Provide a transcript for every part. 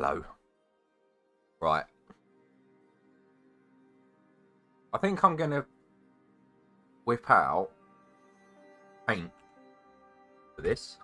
Hello. Right. I think I'm going to whip out paint for this.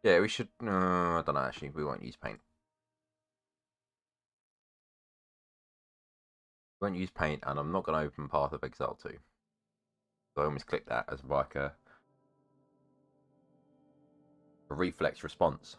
Yeah, we should... I don't know, actually. We won't use paint. We won't use paint, and I'm not going to open Path of Exile 2. So I almost click that as like a reflex response.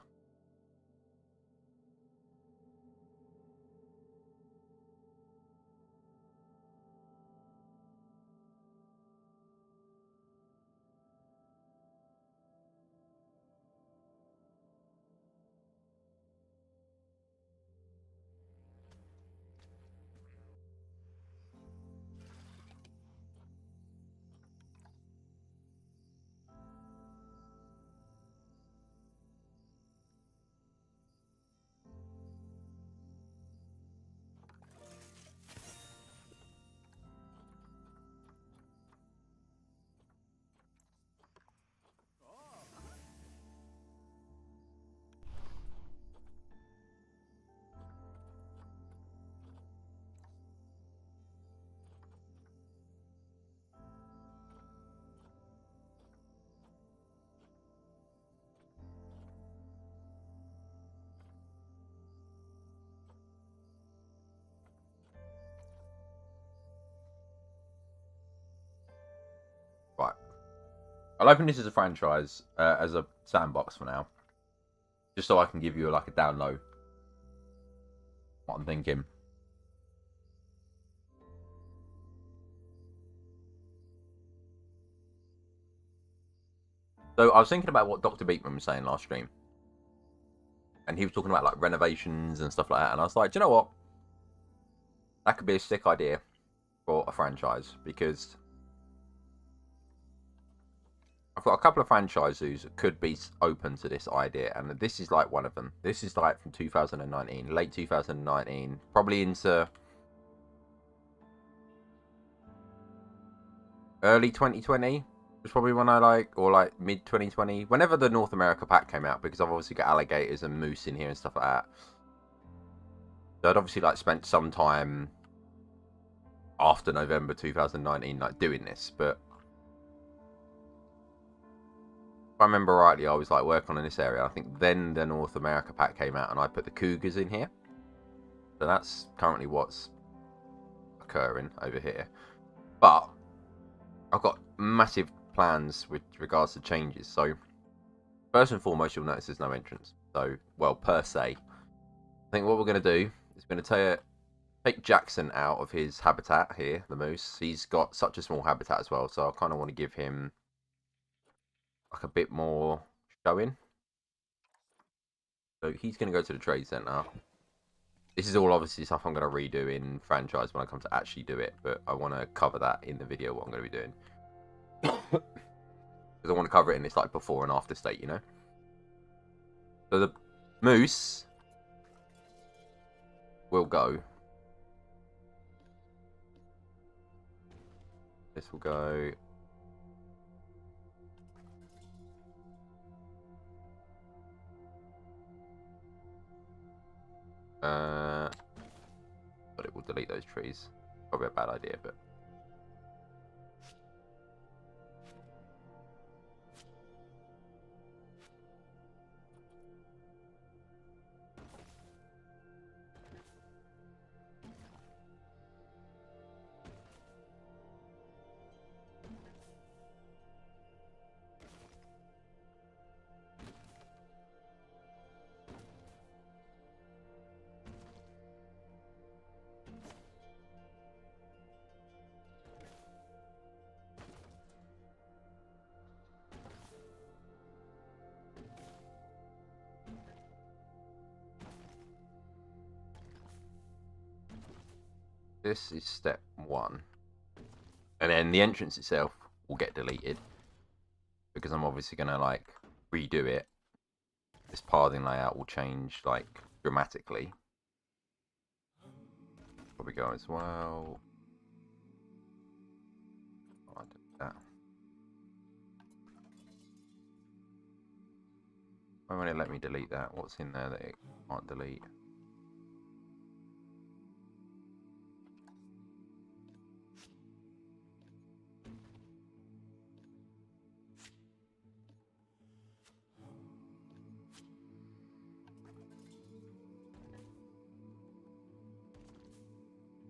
Right. I'll open this as a franchise, as a sandbox for now. Just so I can give you like a down low. What I'm thinking. So I was thinking about what Dr. Beekman was saying last stream. And he was talking about like renovations and stuff like that. And I was like, do you know what? That could be a sick idea for a franchise. Because I've got a couple of franchises that could be open to this idea. And this is like one of them. This is like from 2019. Late 2019. Probably into early 2020. Was probably when I or like mid 2020. Whenever the North America pack came out. Because I've obviously got alligators and moose in here and stuff like that. So I'd obviously like spent some time after November 2019 like doing this, but if I remember rightly, I was like working on this area. I think then the North America pack came out and I put the cougars in here. So that's currently what's occurring over here. But I've got massive plans with regards to changes. So first and foremost, you'll notice there's no entrance. So, well, per se. I think what we're going to do is we're going to take Jackson out of his habitat here, the moose. He's got such a small habitat as well, so I kind of want to give him like a bit more showing. So he's going to go to the trade center. This is all obviously stuff I'm going to redo in franchise when I come to actually do it, but I want to cover that in the video, what I'm going to be doing. Because I want to cover it in this like before and after state, you know? So the moose will go. This will go. But it will delete those trees. Probably a bad idea, but. this is step 1. And then the entrance itself will get deleted. Because I'm obviously going to, like, redo it. This pathing layout will change, like, dramatically. Probably go as well. Oh, I did that. Why won't it let me delete that? What's in there that it can't delete?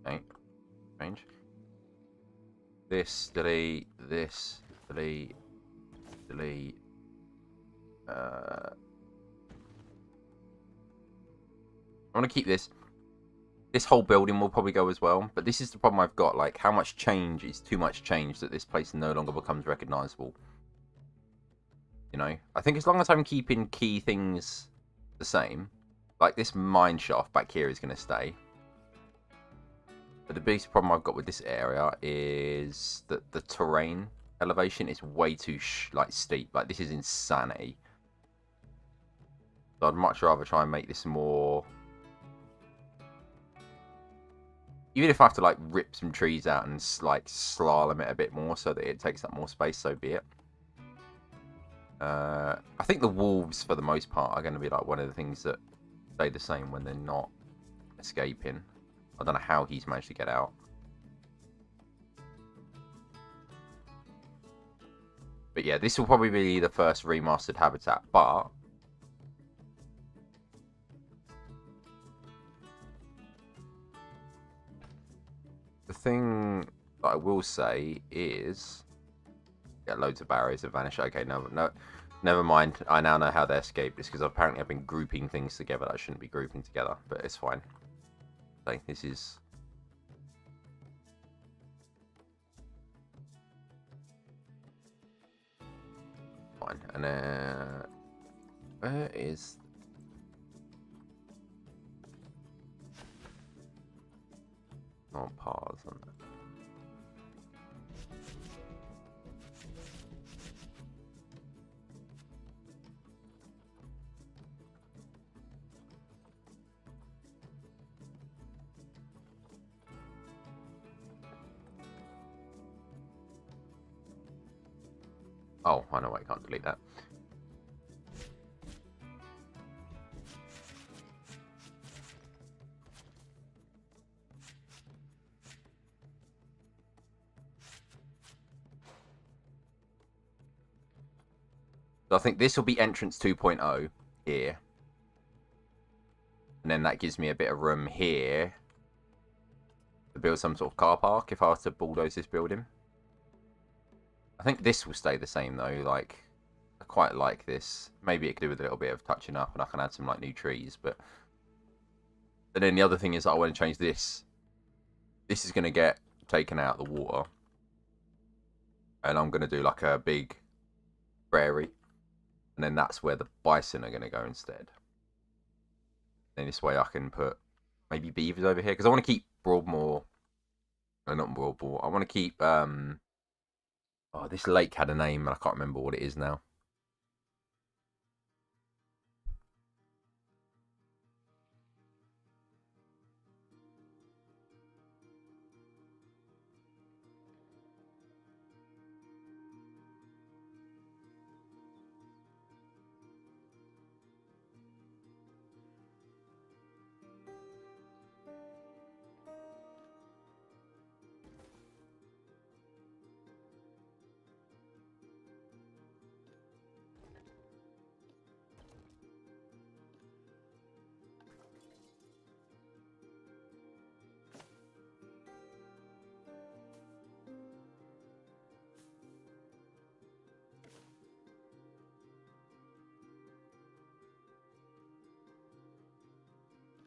Okay, change. This, delete, this, delete, delete. I want to keep this. This whole building will probably go as well, but this is the problem I've got. Like, how much change is too much change that this place no longer becomes recognizable? You know, I think as long as I'm keeping key things the same, like this mine shaft back here is going to stay. But the biggest problem I've got with this area is that the terrain elevation is way too steep. Like, this is insanity. So I'd much rather try and make this more. Even if I have to like rip some trees out and like slalom it a bit more so that it takes up more space, so be it. I think the wolves, for the most part, are going to be like one of the things that stay the same when they're not escaping. I don't know how he's managed to get out. But yeah, this will probably be the first remastered habitat, but the thing that I will say is, yeah, loads of barriers have vanished. Okay, no, never mind. I now know how they escaped. It's because apparently I've been grouping things together that I shouldn't be grouping together, but it's fine. Okay, this is fine. And where is? Not pause on that. Oh, I know I can't delete that. So I think this will be entrance 2.0 here. And then that gives me a bit of room here to build some sort of car park if I was to bulldoze this building. I think this will stay the same though. Like, I quite like this. Maybe it could do with a little bit of touching up, and I can add some like new trees. But then the other thing is that I want to change this. This is going to get taken out of the water, and I'm going to do like a big prairie, and then that's where the bison are going to go instead. Then this way I can put maybe beavers over here, because I want to keep Broadmoor. No, not Broadmoor. I want to keep oh, this lake had a name, and I can't remember what it is now.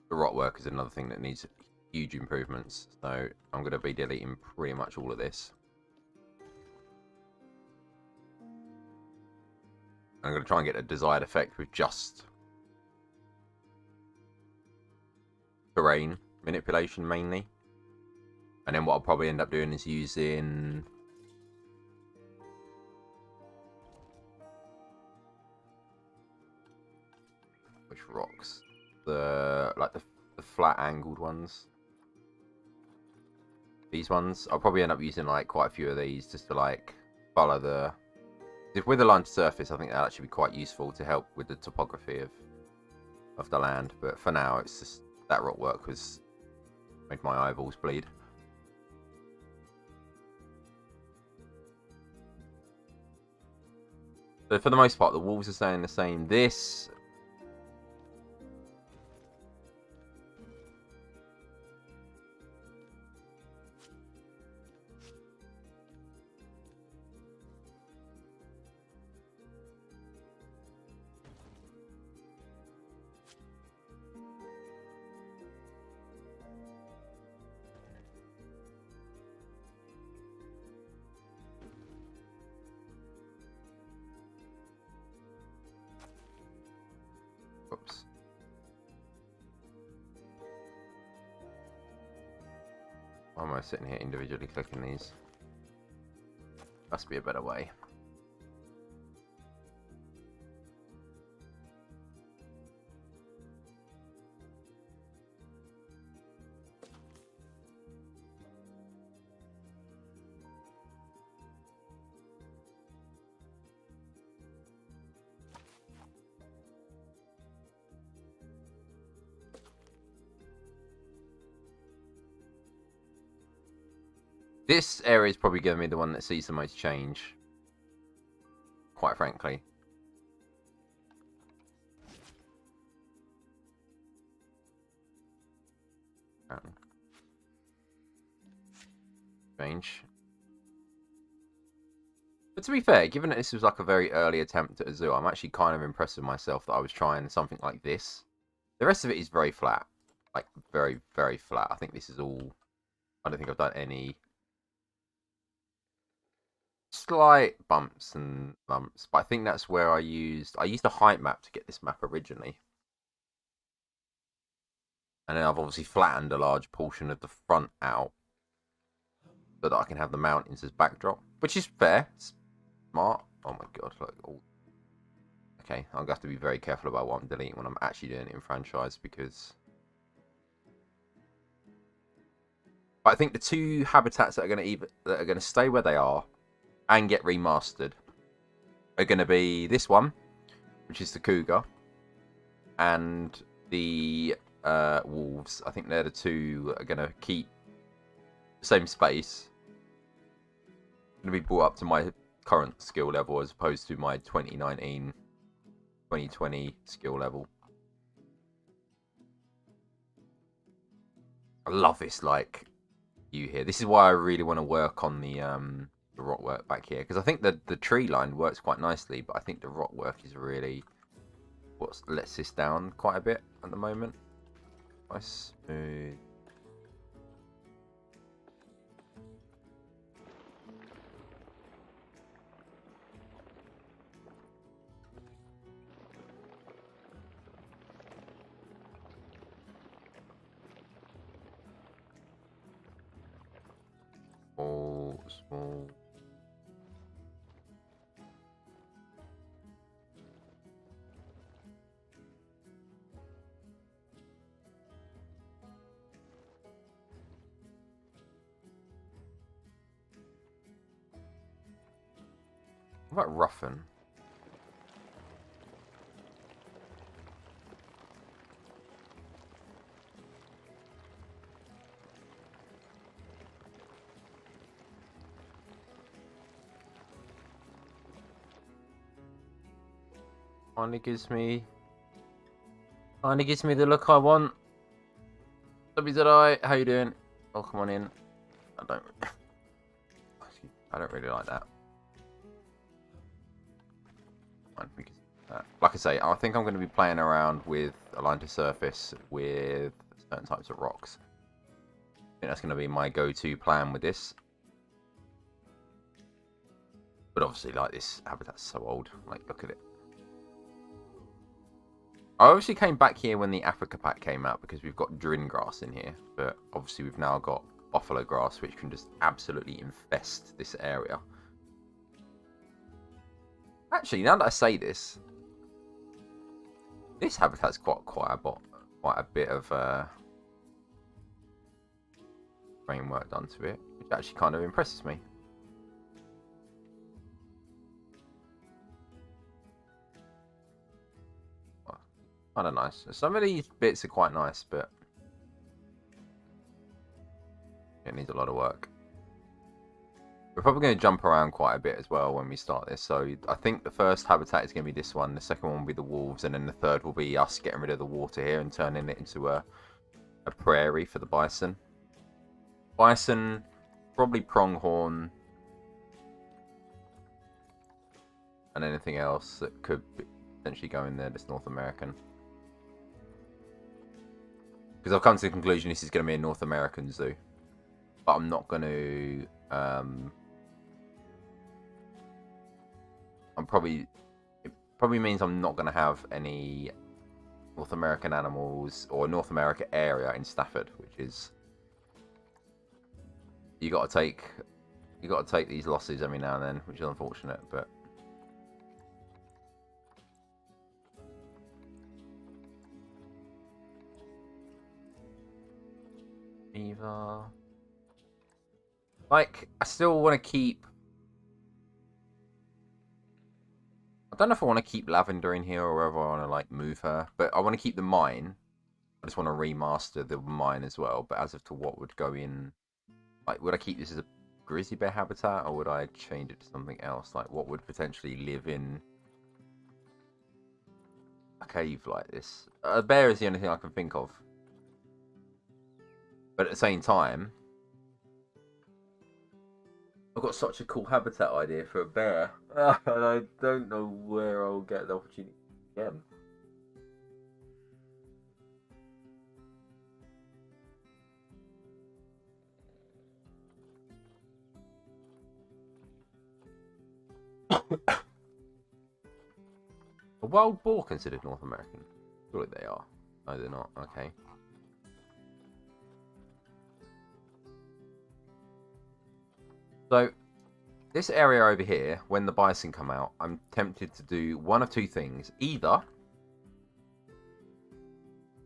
The rot work is another thing that needs huge improvements, so I'm going to be deleting pretty much all of this. I'm going to try and get a desired effect with just terrain manipulation mainly. And then what I'll probably end up doing is using... which rocks? The flat angled ones. These ones. I'll probably end up using like quite a few of these just to like follow the... If with a line to surface, I think that'll actually be quite useful to help with the topography of the land. But for now, it's just that rock work was made my eyeballs bleed. So for the most part, the walls are staying the same. This... Oops. Why am I sitting here individually clicking these? Must be a better way. This area is probably going to be the one that sees the most change, quite frankly. Change. But to be fair, given that this was like a very early attempt at a zoo, I'm actually kind of impressed with myself that I was trying something like this. The rest of it is very flat. Like, very, very flat. I think this is all... I don't think I've done any... slight bumps and lumps, but I think that's where I used a height map to get this map originally, and then I've obviously flattened a large portion of the front out so that I can have the mountains as backdrop, which is fair, smart. Oh my god, look. Okay, I'm gonna have to be very careful about what I'm deleting when I'm actually doing it in franchise, because I think the two habitats that are gonna stay where they are and get remastered are going to be this one, which is the cougar, and the wolves. I think they're the two that are going to keep the same space. Going to be brought up to my current skill level as opposed to my 2019-2020 skill level. I love this like view here. This is why I really want to work on the rock work back here, because I think the tree line works quite nicely, but I think the rock work is really what lets this down quite a bit at the moment. Nice smooth. Small. What about roughen? Finally gives me the look I want. WZI, how you doing? Oh, come on in. I don't really like that. Like I say, I think I'm going to be playing around with a line to surface with certain types of rocks. I think that's going to be my go-to plan with this. But obviously, like, this habitat's so old. Like, look at it. I obviously came back here when the Africa pack came out because we've got Drin grass in here. But obviously, we've now got buffalo grass, which can just absolutely infest this area. Actually, now that I say this habitat's quite a bit of framework done to it, which actually kind of impresses me. Kind of nice. Some of these bits are quite nice, but it needs a lot of work. We're probably going to jump around quite a bit as well when we start this. So I think the first habitat is going to be this one. The second one will be the wolves, and then the third will be us getting rid of the water here and turning it into a prairie for the bison. Bison, probably pronghorn, and anything else that could potentially go in there that's North American. Because I've come to the conclusion this is going to be a North American zoo. But I'm not going to... it probably means I'm not going to have any North American animals or North America area in Stafford, which is... You got to take these losses every now and then, which is unfortunate, but... Beaver. Like, I still want to keep... I don't know if I want to keep Lavender in here or whether I want to, like, move her. But I want to keep the mine. I just want to remaster the mine as well. But as to what would go in... Like, would I keep this as a grizzly bear habitat? Or would I change it to something else? Like, what would potentially live in a cave like this? A bear is the only thing I can think of. But at the same time, I've got such a cool habitat idea for a bear, and I don't know where I'll get the opportunity again. A wild boar considered North American? Surely they are. No, they're not. Okay. So, this area over here, when the bison come out, I'm tempted to do one of two things. Either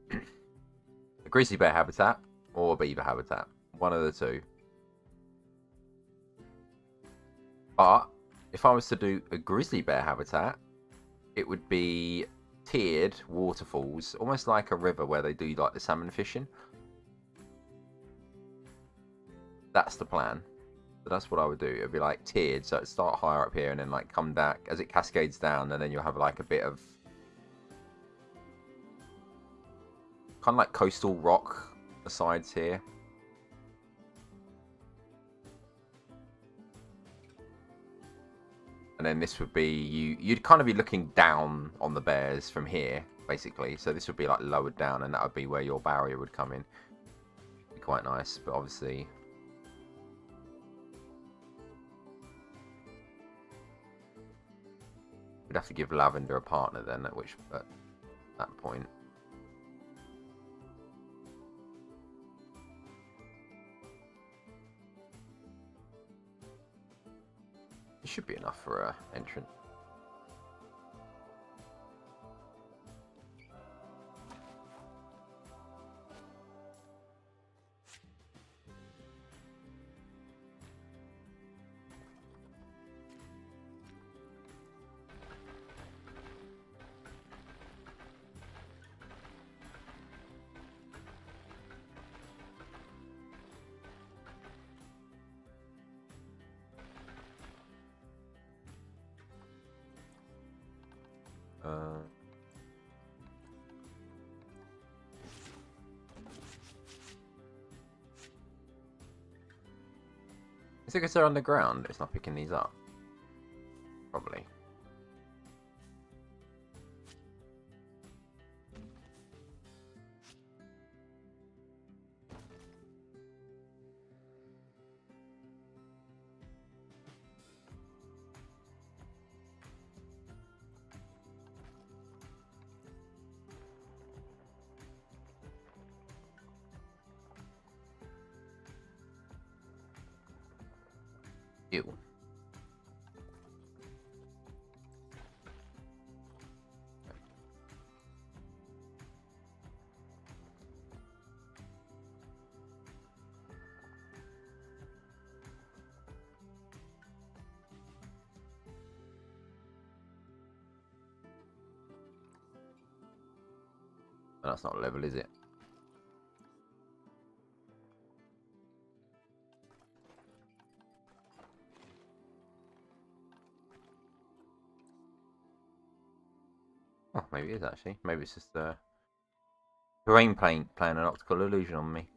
a grizzly bear habitat or a beaver habitat. One of the two. But if I was to do a grizzly bear habitat, it would be tiered waterfalls, almost like a river where they do like the salmon fishing. That's the plan. So that's what I would do. It'd be like tiered, so it'd start higher up here and then like come back as it cascades down, and then you'll have like a bit of kind of like coastal rock sides here. And then this would be you'd kind of be looking down on the bears from here, basically. So this would be like lowered down, and that would be where your barrier would come in. Be quite nice, but obviously. We'd have to give Lavender a partner then, at that point. It should be enough for an entrance. Is it because they're underground? It's not picking these up. Probably. Ew. That's not level, is it? Oh, maybe it is actually. Maybe it's just terrain playing an optical illusion on me.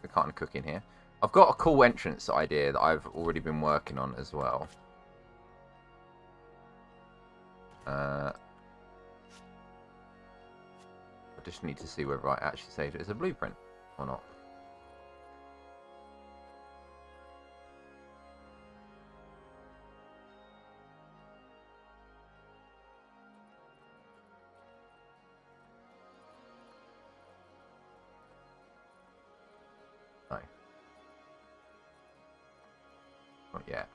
We can't cook in here. I've got a cool entrance idea that I've already been working on as well. I just need to see whether I actually saved it as a blueprint or not. No. Not yet.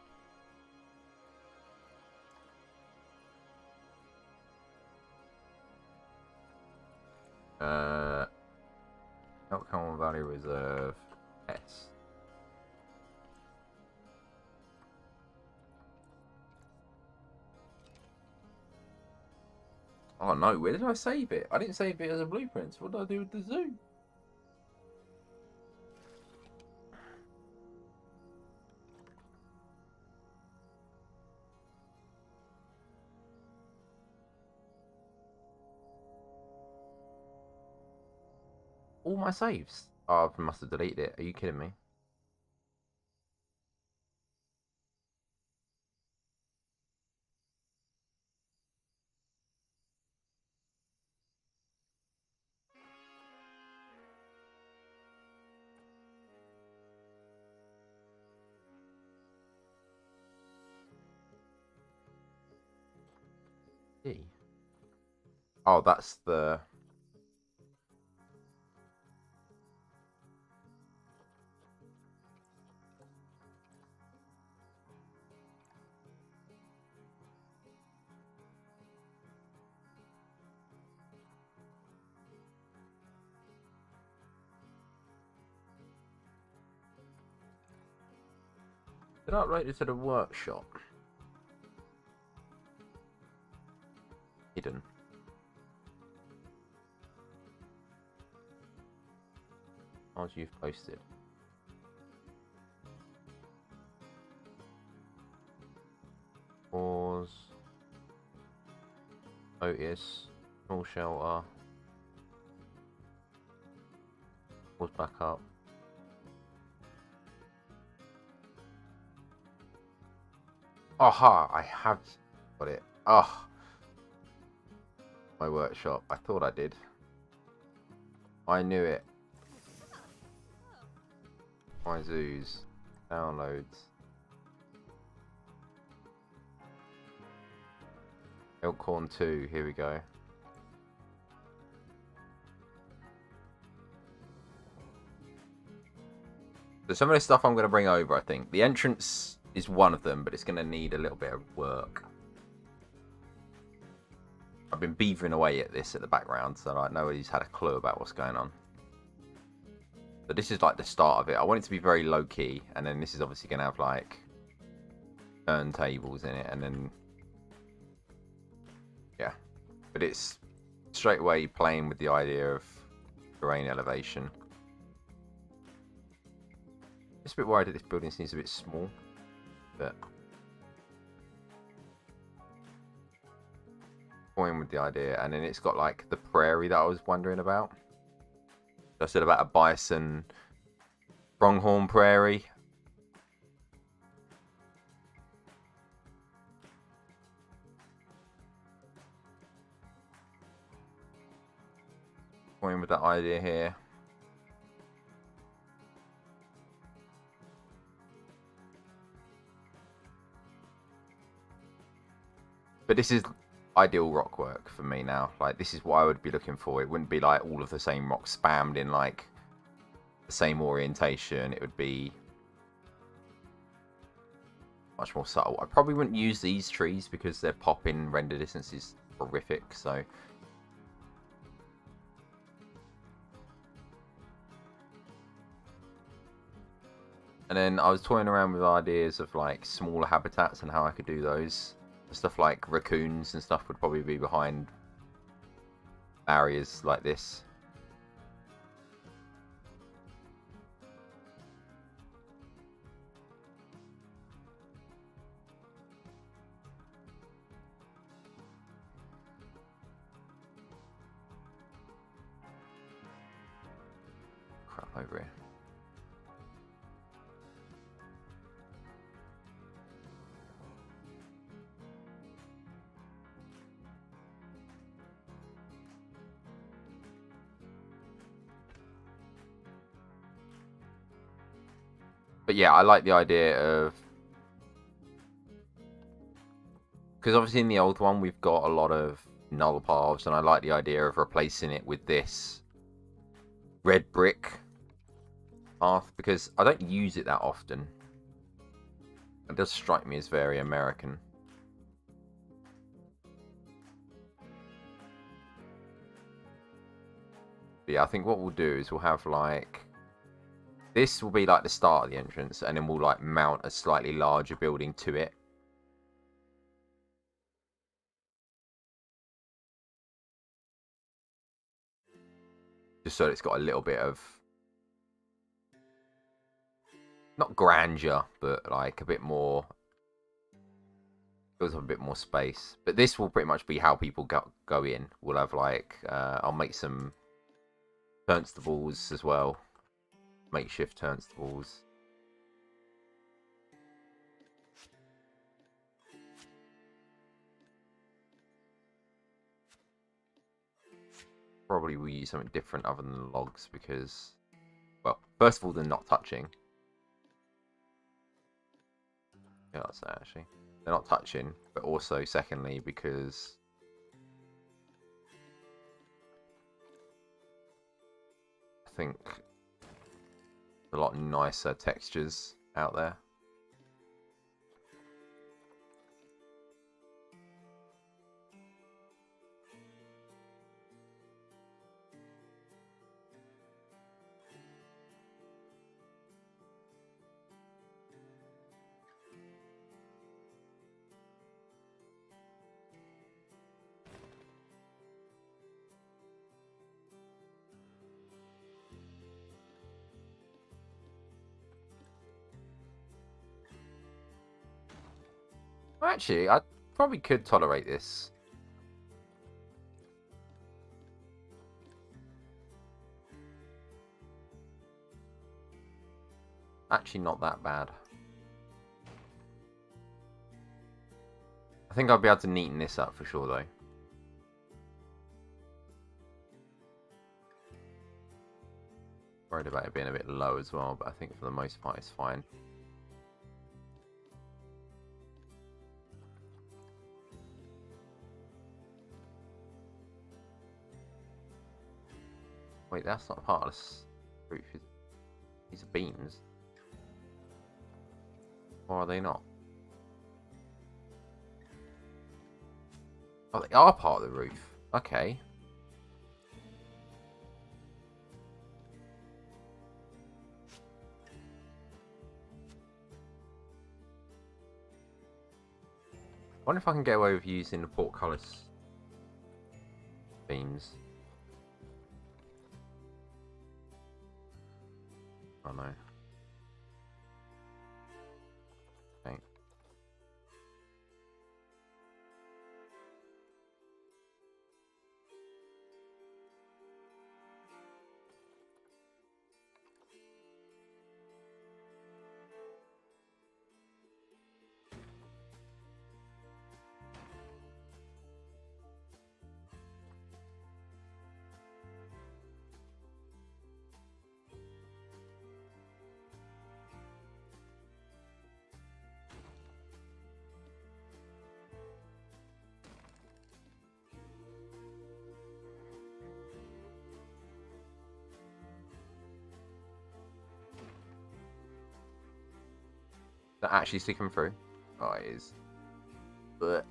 Elkhorn Valley Reserve S. Oh no, where did I save it? I didn't save it as a blueprint. What did I do with the zoo? All my saves. Oh, I must have deleted it. Are you kidding me? E. Oh, that's the... Did I upload it to the workshop? Hidden. As you've posted. Pause. Otis. Small shelter. Pause back up. Aha! I have got it. Oh. My workshop. I thought I did. I knew it. My zoos. Downloads. Elkhorn 2. Here we go. So some of this stuff I'm going to bring over, I think. The entrance is one of them, but it's going to need a little bit of work. I've been beavering away at this at the background, so like nobody's had a clue about what's going on. But this is like the start of it. I want it to be very low key, and then this is obviously going to have like turntables in it, and then yeah. But it's straight away playing with the idea of terrain elevation. Just a bit worried that this building seems a bit small, but toying with the idea, and then it's got like the prairie that I was wondering about. I said about a bison, pronghorn prairie. Toying with that idea here. But this is ideal rock work for me now. Like, this is what I would be looking for. It wouldn't be like all of the same rocks spammed in like the same orientation. It would be much more subtle. I probably wouldn't use these trees because their pop-in render distance is horrific. So and then I was toying around with ideas of like smaller habitats and how I could do those. Stuff like raccoons and stuff would probably be behind barriers like this. Crap over here. But yeah, I like the idea of, because obviously in the old one we've got a lot of null paths, and I like the idea of replacing it with this red brick path because I don't use it that often. It does strike me as very American. But yeah, I think what we'll do is we'll have like, this will be like the start of the entrance, and then we'll like mount a slightly larger building to it. Just so it's got a little bit of, not grandeur, but like a bit more, feels like a bit more space. But this will pretty much be how people go in. We'll have like, I'll make some turnstiles as well. Makeshift turnstiles. Probably we'll use something different other than logs because, well, first of all, they're not touching. Yeah, that's that actually. They're not touching, but also, secondly, because I think a lot nicer textures out there. Well, actually, I probably could tolerate this. Actually, not that bad. I think I'll be able to neaten this up for sure, though. Worried about it being a bit low as well, but I think for the most part it's fine. Wait, that's not part of this roof. These are beams. Or are they not? Oh, they are part of the roof. Okay. I wonder if I can get away with using the portcullis beams. Oh no. Okay. that actually sticking through? Oh, it is. But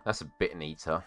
that's a bit neater.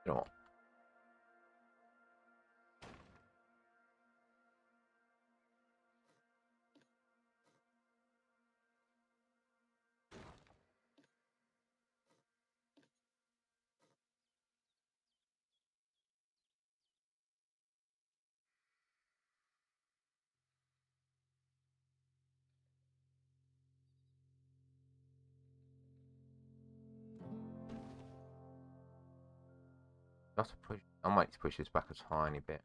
You know what? I have to push. I might need to push this back a tiny bit.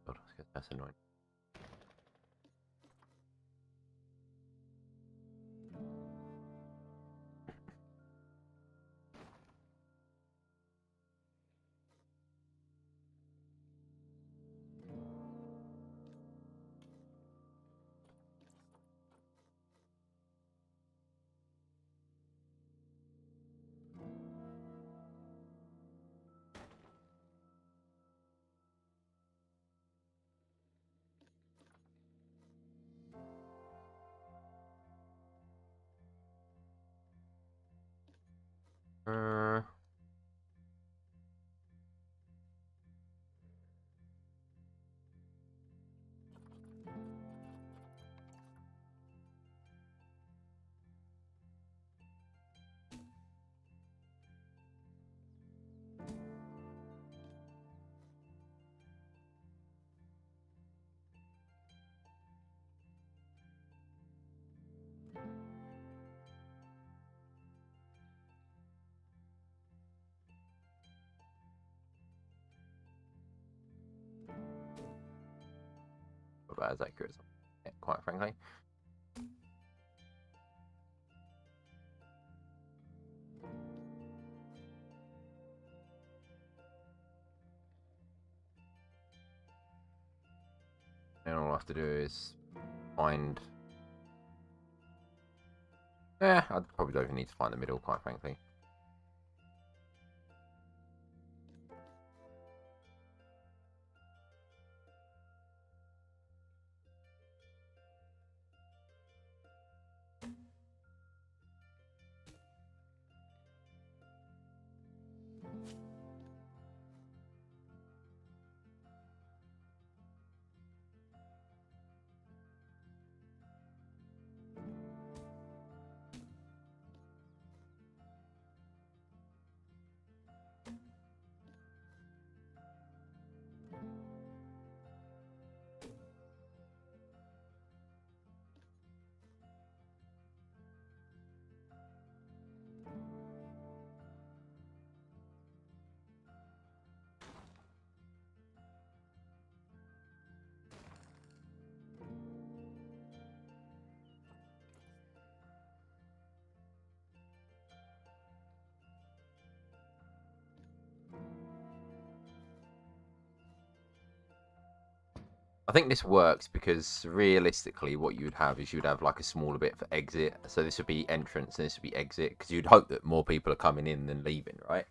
God, that's annoying. Uh, about as accurate as I quite frankly. And all I have to do is find. I probably don't even need to find the middle, quite frankly. I think this works because realistically what you would have is you'd have like a smaller bit for exit. So this would be entrance and this would be exit because you'd hope that more people are coming in than leaving, right?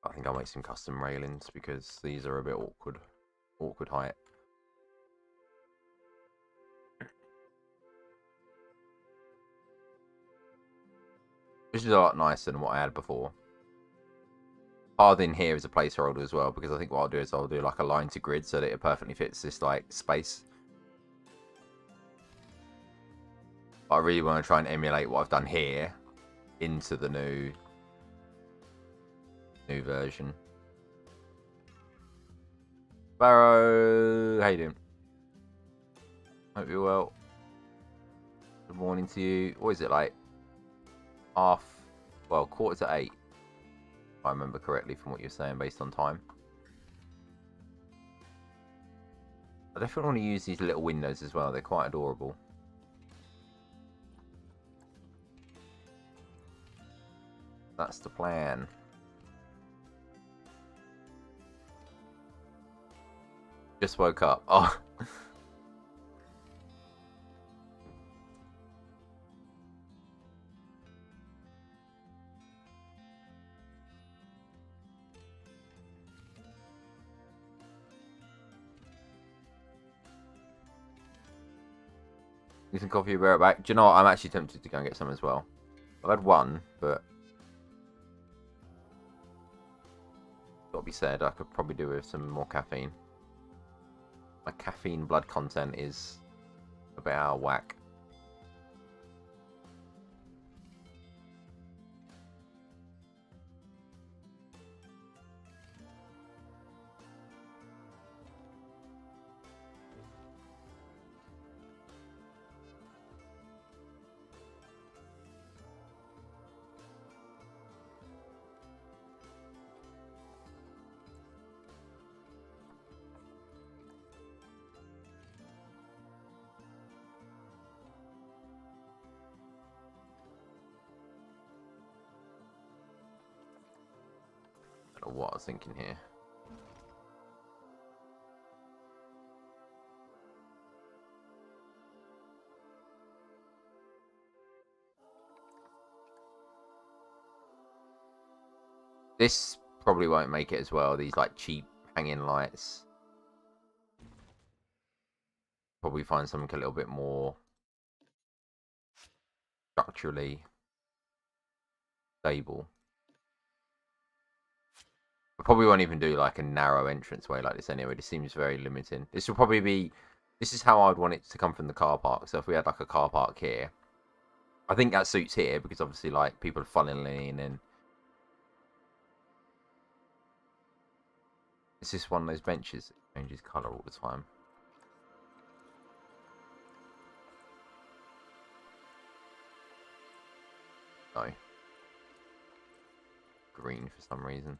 I think I'll make some custom railings because these are a bit awkward. Awkward height. This is a lot nicer than what I had before. Hard in here is a placeholder as well because I think what I'll do is I'll do like a line to grid so that it perfectly fits this like space. But I really want to try and emulate what I've done here into the new version. Barrow, how you doing? Hope you're well. Good morning to you. What is it like? Quarter to 8. If I remember correctly from what you're saying based on time. I definitely want to use these little windows as well. They're quite adorable. That's the plan. Just woke up. Oh. Need some coffee, bear it back. Do you know what? I'm actually tempted to go and get some as well. I've had one, but gotta be said, I could probably do with some more caffeine. My caffeine blood content is a bit out of whack. I don't know what I was thinking here. This probably won't make it as well. These like cheap hanging lights. Probably find something a little bit more structurally stable. We probably won't even do like a narrow entranceway like this anyway. This seems very limiting. This will probably be. This is how I'd want it to come from the car park. So if we had like a car park here, I think that suits here because obviously like people are funneling in. It's just one of those benches that changes colour all the time. No. Green for some reason.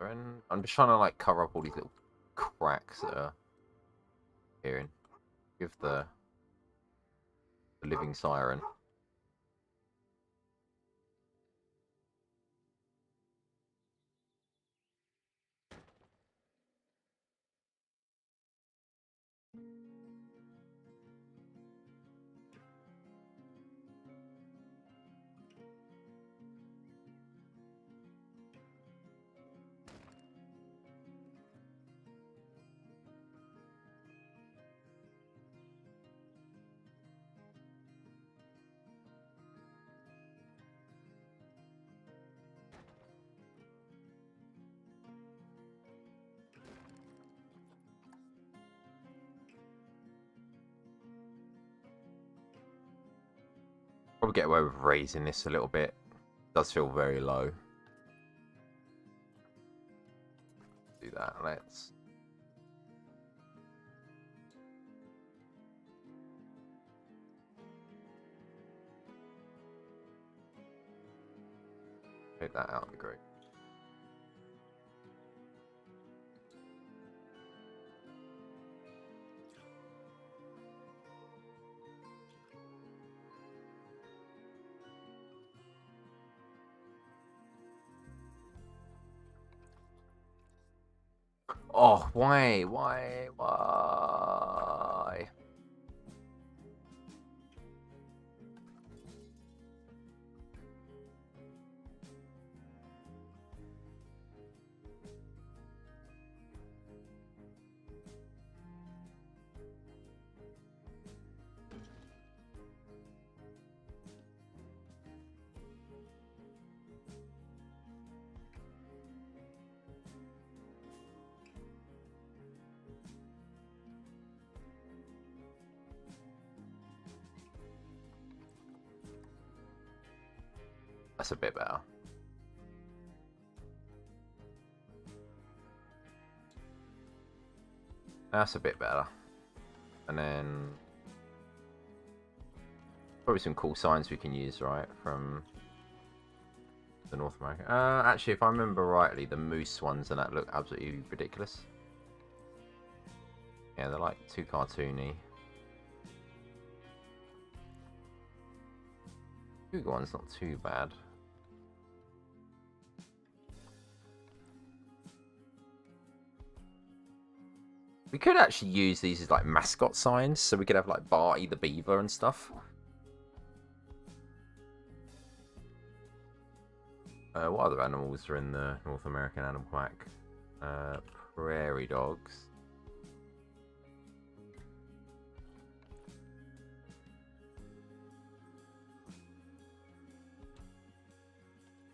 And I'm just trying to like cover up all these little cracks that are here and give the living siren. Probably get away with raising this a little bit. It does feel very low. Do that. Let's. Take that out of the grid. Oh, why? That's a bit better. That's a bit better. And then probably some cool signs we can use, right, from the North American. Actually, if I remember rightly, the moose ones and that look absolutely ridiculous. Yeah, they're like too cartoony. Cougar one's not too bad. We could actually use these as like mascot signs, so we could have like Barty the beaver and stuff. What other animals are in the North American Animal Pack? Prairie dogs.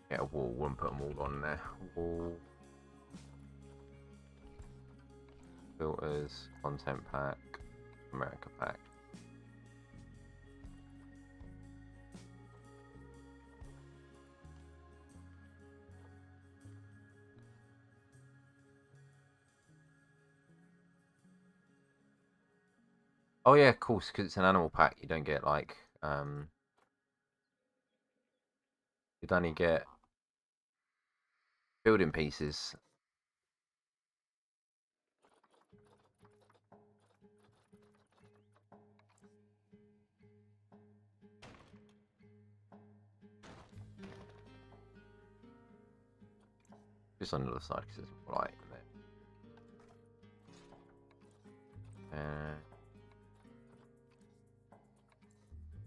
Get a wall and put them all on there. Wall. Filters, content pack, America pack. Oh yeah, of course, because it's an animal pack. You don't get like you'd only get building pieces. Just on the other side because it's light there.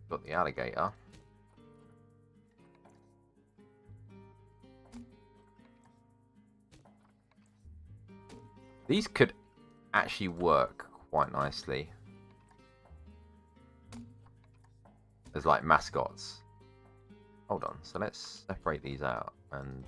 Got the alligator. These could actually work quite nicely as like mascots. Hold on, so let's separate these out and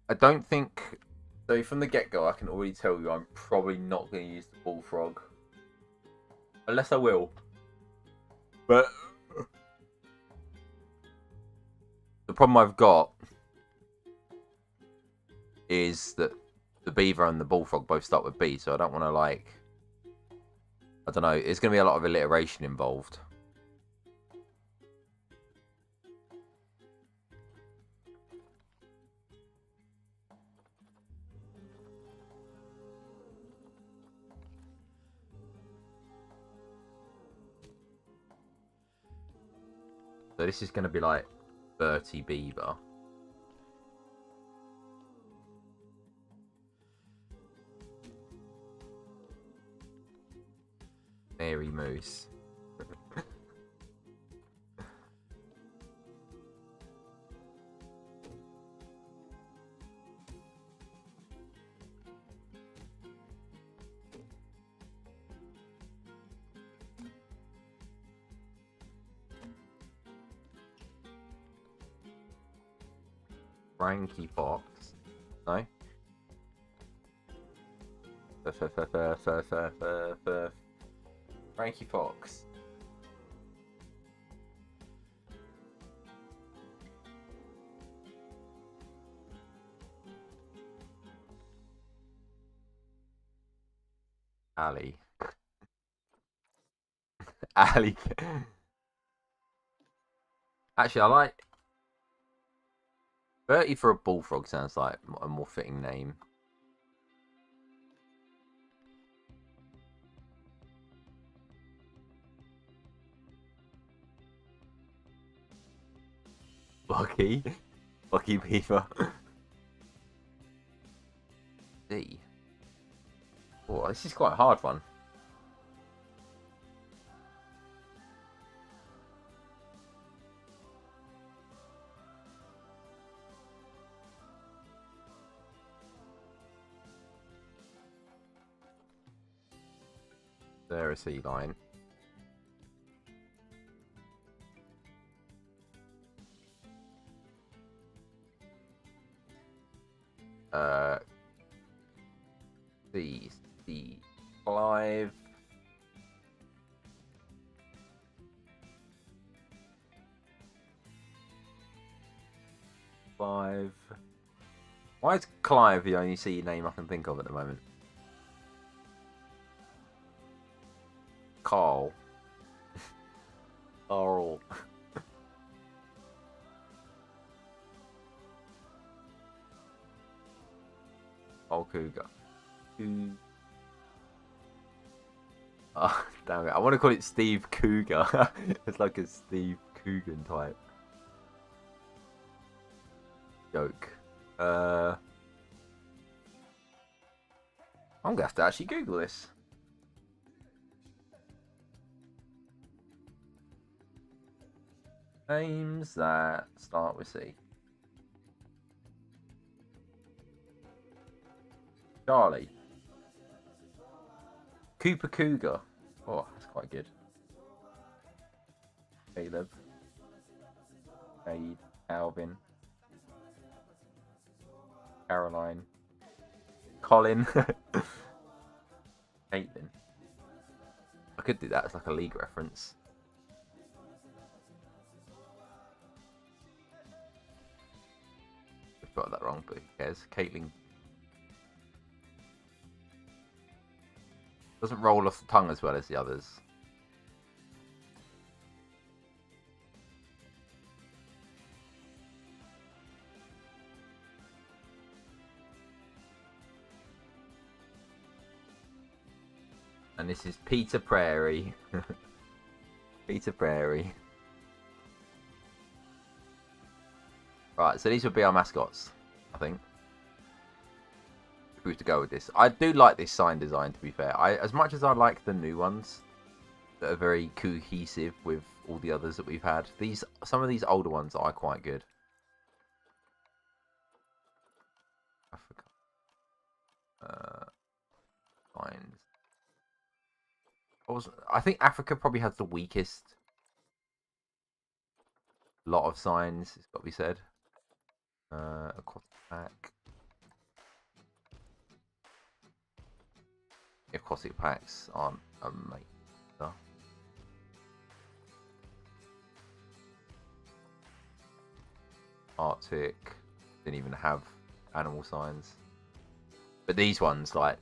I don't think so. From the get-go, I can already tell you I'm probably not going to use the bullfrog, unless I will. But the problem I've got is that the beaver and the bullfrog both start with B, so I don't want to like. I don't know. There's going to be a lot of alliteration involved. So this is going to be like Bertie Beaver. Mary Moose. Frankie Fox. No. Frankie Fox. Ali. Ali. Actually, I like Bertie for a bullfrog. Sounds like a more fitting name. Bucky. Bucky Beaver. D. Oh, this is quite a hard one. There a sea line. The Clive. Clive. Why is Clive the only sea name I can think of at the moment? Carl. Carl. Oh, Cougar. Oh, damn it. I want to call it Steve Cougar. It's like a Steve Coogan type joke. I'm going to have to actually Google this. Names that start with C. Charlie. Cooper Cougar. Oh, that's quite good. Caleb. Cade. Alvin. Caroline. Colin. Caitlin. I could do that as like a league reference. I've got that wrong, but who cares? Caitlin. Doesn't roll off the tongue as well as the others. And this is Peter Prairie. Peter Prairie. Right, so these would be our mascots, I think. If we were to go with this. I do like this sign design, to be fair. As much as I like the new ones that are very cohesive with all the others that we've had, some of these older ones are quite good. Africa. Signs. I think Africa probably has the weakest lot of signs, it's got to be said. Aquatic pack. Aquatic packs aren't amazing. Arctic didn't even have animal signs, but these ones, like,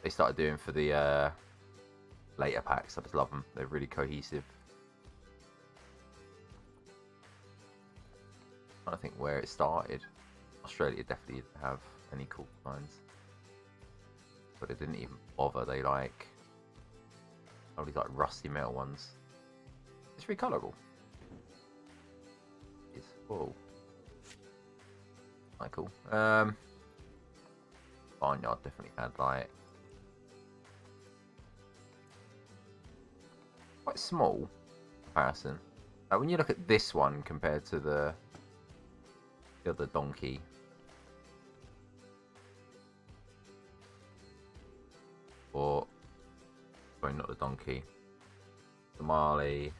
they started doing for the later packs. I just love them. They're really cohesive. I think where it started, Australia definitely didn't have any cool signs, but it didn't even bother. They like all these like rusty metal ones. It's really colourable. It's whoa, quite cool. Barnyard definitely had like quite small comparison. When you look at this one compared to the other donkey, or sorry, not the donkey, Somali.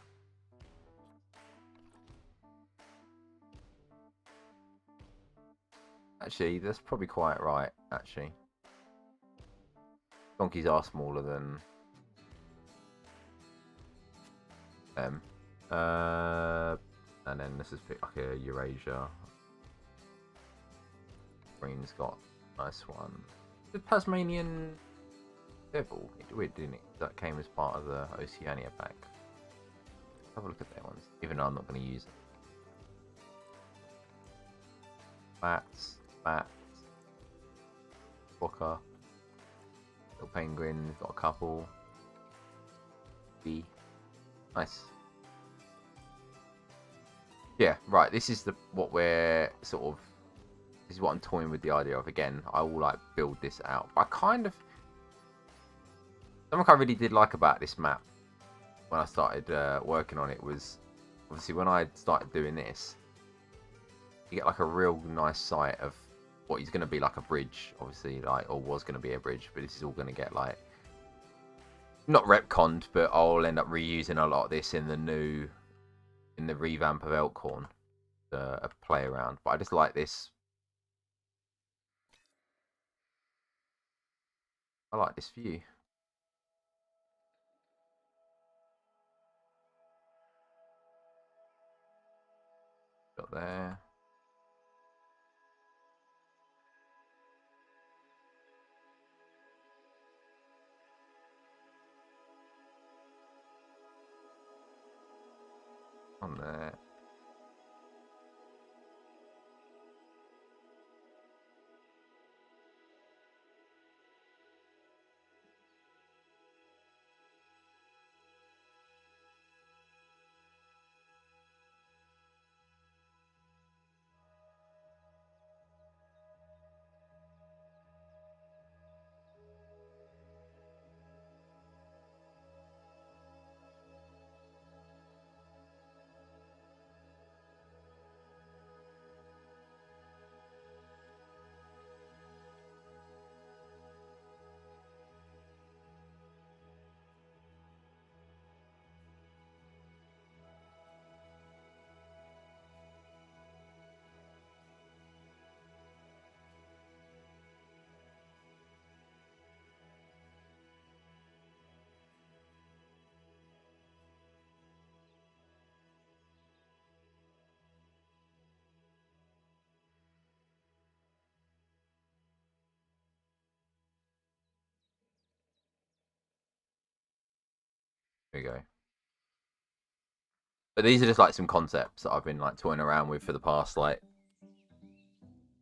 Actually, that's probably quite right, actually. Donkeys are smaller than them. And then let's just pick like a Eurasia. Green's got a nice one. The Tasmanian Devil, weird, didn't it? That came as part of the Oceania pack. Have a look at their ones, even though I'm not going to use it. Bats, Walker, little penguin, got a couple. Bee, nice. Yeah, right. This is what we're sort of. This is what I'm toying with the idea of. Again, I will like build this out. But something I really did like about this map when I started working on it was obviously when I started doing this, you get like a real nice sight of what is going to be like a bridge, obviously, like, or was going to be a bridge, but this is all going to get like not retconned, but I'll end up reusing a lot of this in the revamp of Elkhorn to play around. But I just like this. I like this view. Got there. On there. There we go. But these are just like some concepts that I've been like toying around with for the past like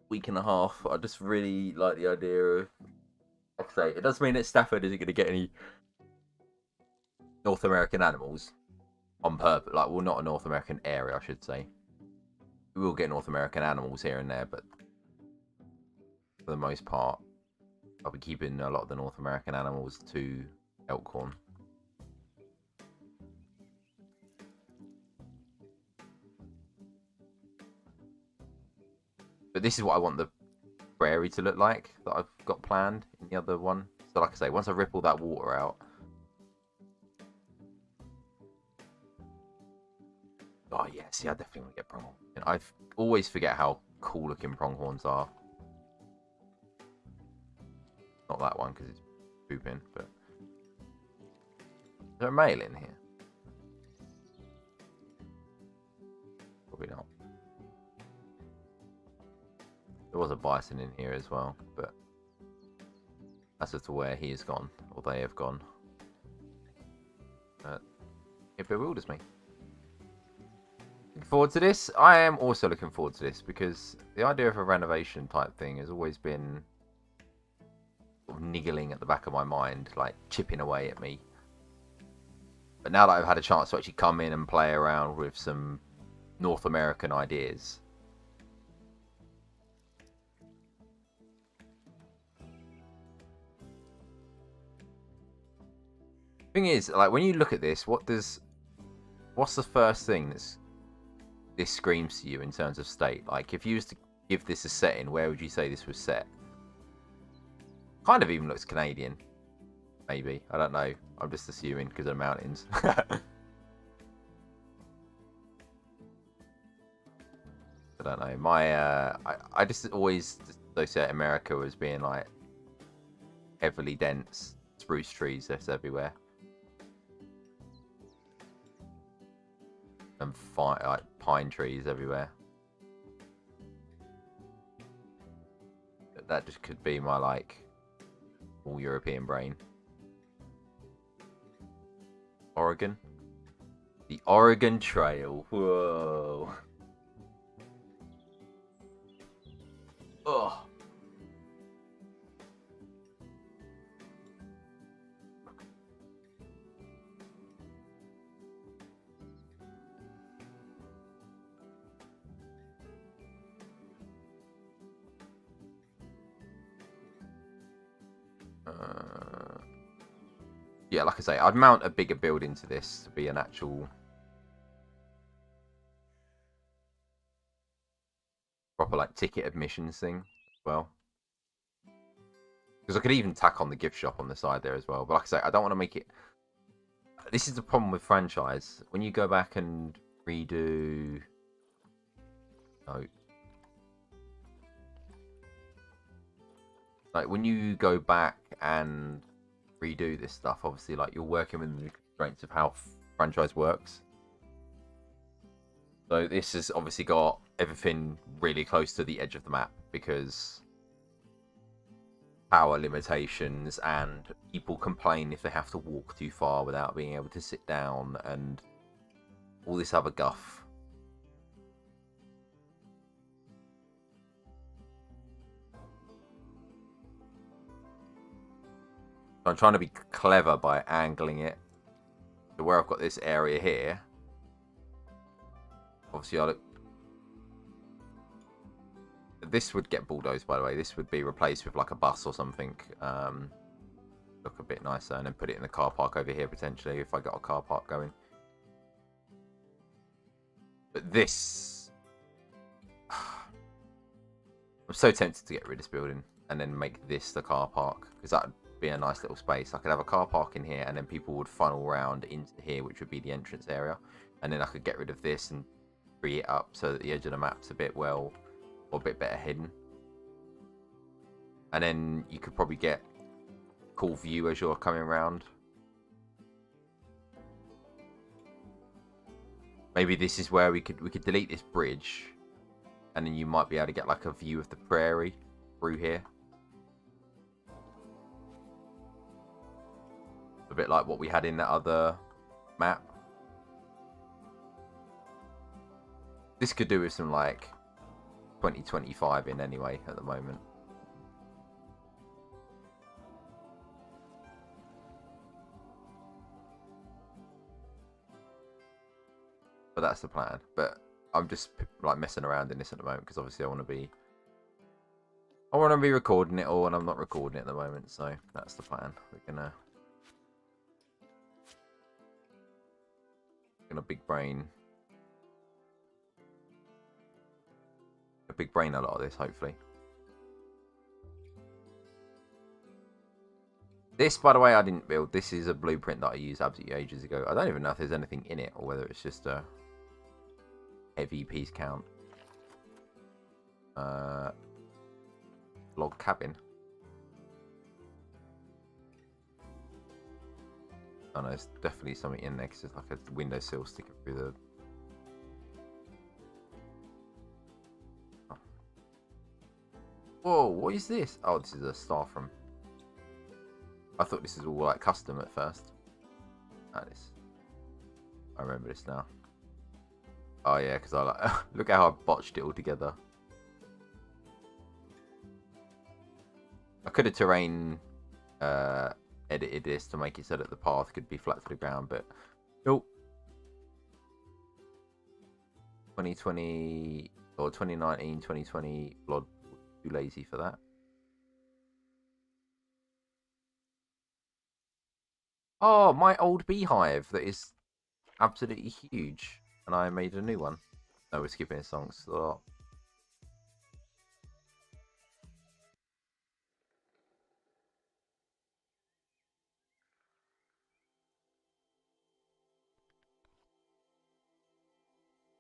week and a half. I just really like the idea of, like I say, it doesn't mean that Stafford isn't going to get any North American animals on purpose. Like, well, not a North American area, I should say. We will get North American animals here and there, but for the most part, I'll be keeping a lot of the North American animals to Elkhorn. But this is what I want the prairie to look like that I've got planned in the other one. So like I say, once I ripple that water out. Oh yeah, see, I definitely want to get pronghorn. And I always forget how cool looking pronghorns are. Not that one because it's pooping, but is there a male in here? Probably not. There was a bison in here as well, but as to where he has gone, or they have gone, it bewilders me. Looking forward to this. I am also looking forward to this because the idea of a renovation type thing has always been sort of niggling at the back of my mind, like chipping away at me. But now that I've had a chance to actually come in and play around with some North American ideas, thing is, like, when you look at this, what's the first thing this screams to you in terms of state? Like, if you was to give this a setting, where would you say this was set? Kind of even looks Canadian, maybe. I don't know. I'm just assuming because of the mountains. I don't know. I just always associate America as being like heavily dense spruce trees that's everywhere. And like pine trees everywhere. But that just could be my like all European brain. Oregon? The Oregon Trail. Whoa. Ugh. Yeah, like I say, I'd mount a bigger building to this to be an actual proper like ticket admissions thing as well. Because I could even tack on the gift shop on the side there as well. But like I say, I don't want to make it. This is the problem with franchise. When you go back and redo. No. Like when you go back and redo this stuff, obviously, like you're working with the constraints of how franchise works. So this has obviously got everything really close to the edge of the map because power limitations and people complain if they have to walk too far without being able to sit down and all this other guff. I'm trying to be clever by angling it to where I've got this area here. Obviously, this would get bulldozed, by the way. This would be replaced with like a bus or something. Look a bit nicer, and then put it in the car park over here potentially if I got a car park going. But this, I'm so tempted to get rid of this building and then make this the car park because that would be a nice little space. I could have a car park in here, and then people would funnel around into here, which would be the entrance area. And then I could get rid of this and free it up so that the edge of the map's a bit or a bit better hidden. And then you could probably get a cool view as you're coming around. Maybe this is where we could delete this bridge, and then you might be able to get like a view of the prairie through here. A bit like what we had in that other map. This could do with some like 2025 in anyway at the moment. But that's the plan. But I'm just like messing around in this at the moment because obviously I want to be recording it all, and I'm not recording it at the moment, so that's the plan. We're gonna big brain a lot of this, hopefully. This, by the way, I didn't build. This is a blueprint that I used absolutely ages ago. I don't even know if there's anything in it or whether it's just a heavy piece count. Log cabin. Oh no, there's definitely something in there because it's like a windowsill sticking through the... Oh. Whoa, what is this? Oh, this is a staff room. I thought this was all like custom at first. I remember this now. Oh yeah, because I like look at how I botched it all together. I could have terrain edited this to make it so that the path could be flat to the ground, but nope. 2020 or 2019, 2020 blood, too lazy for that. Oh, my old beehive that is absolutely huge, and I made a new one. No, we're skipping songs. So...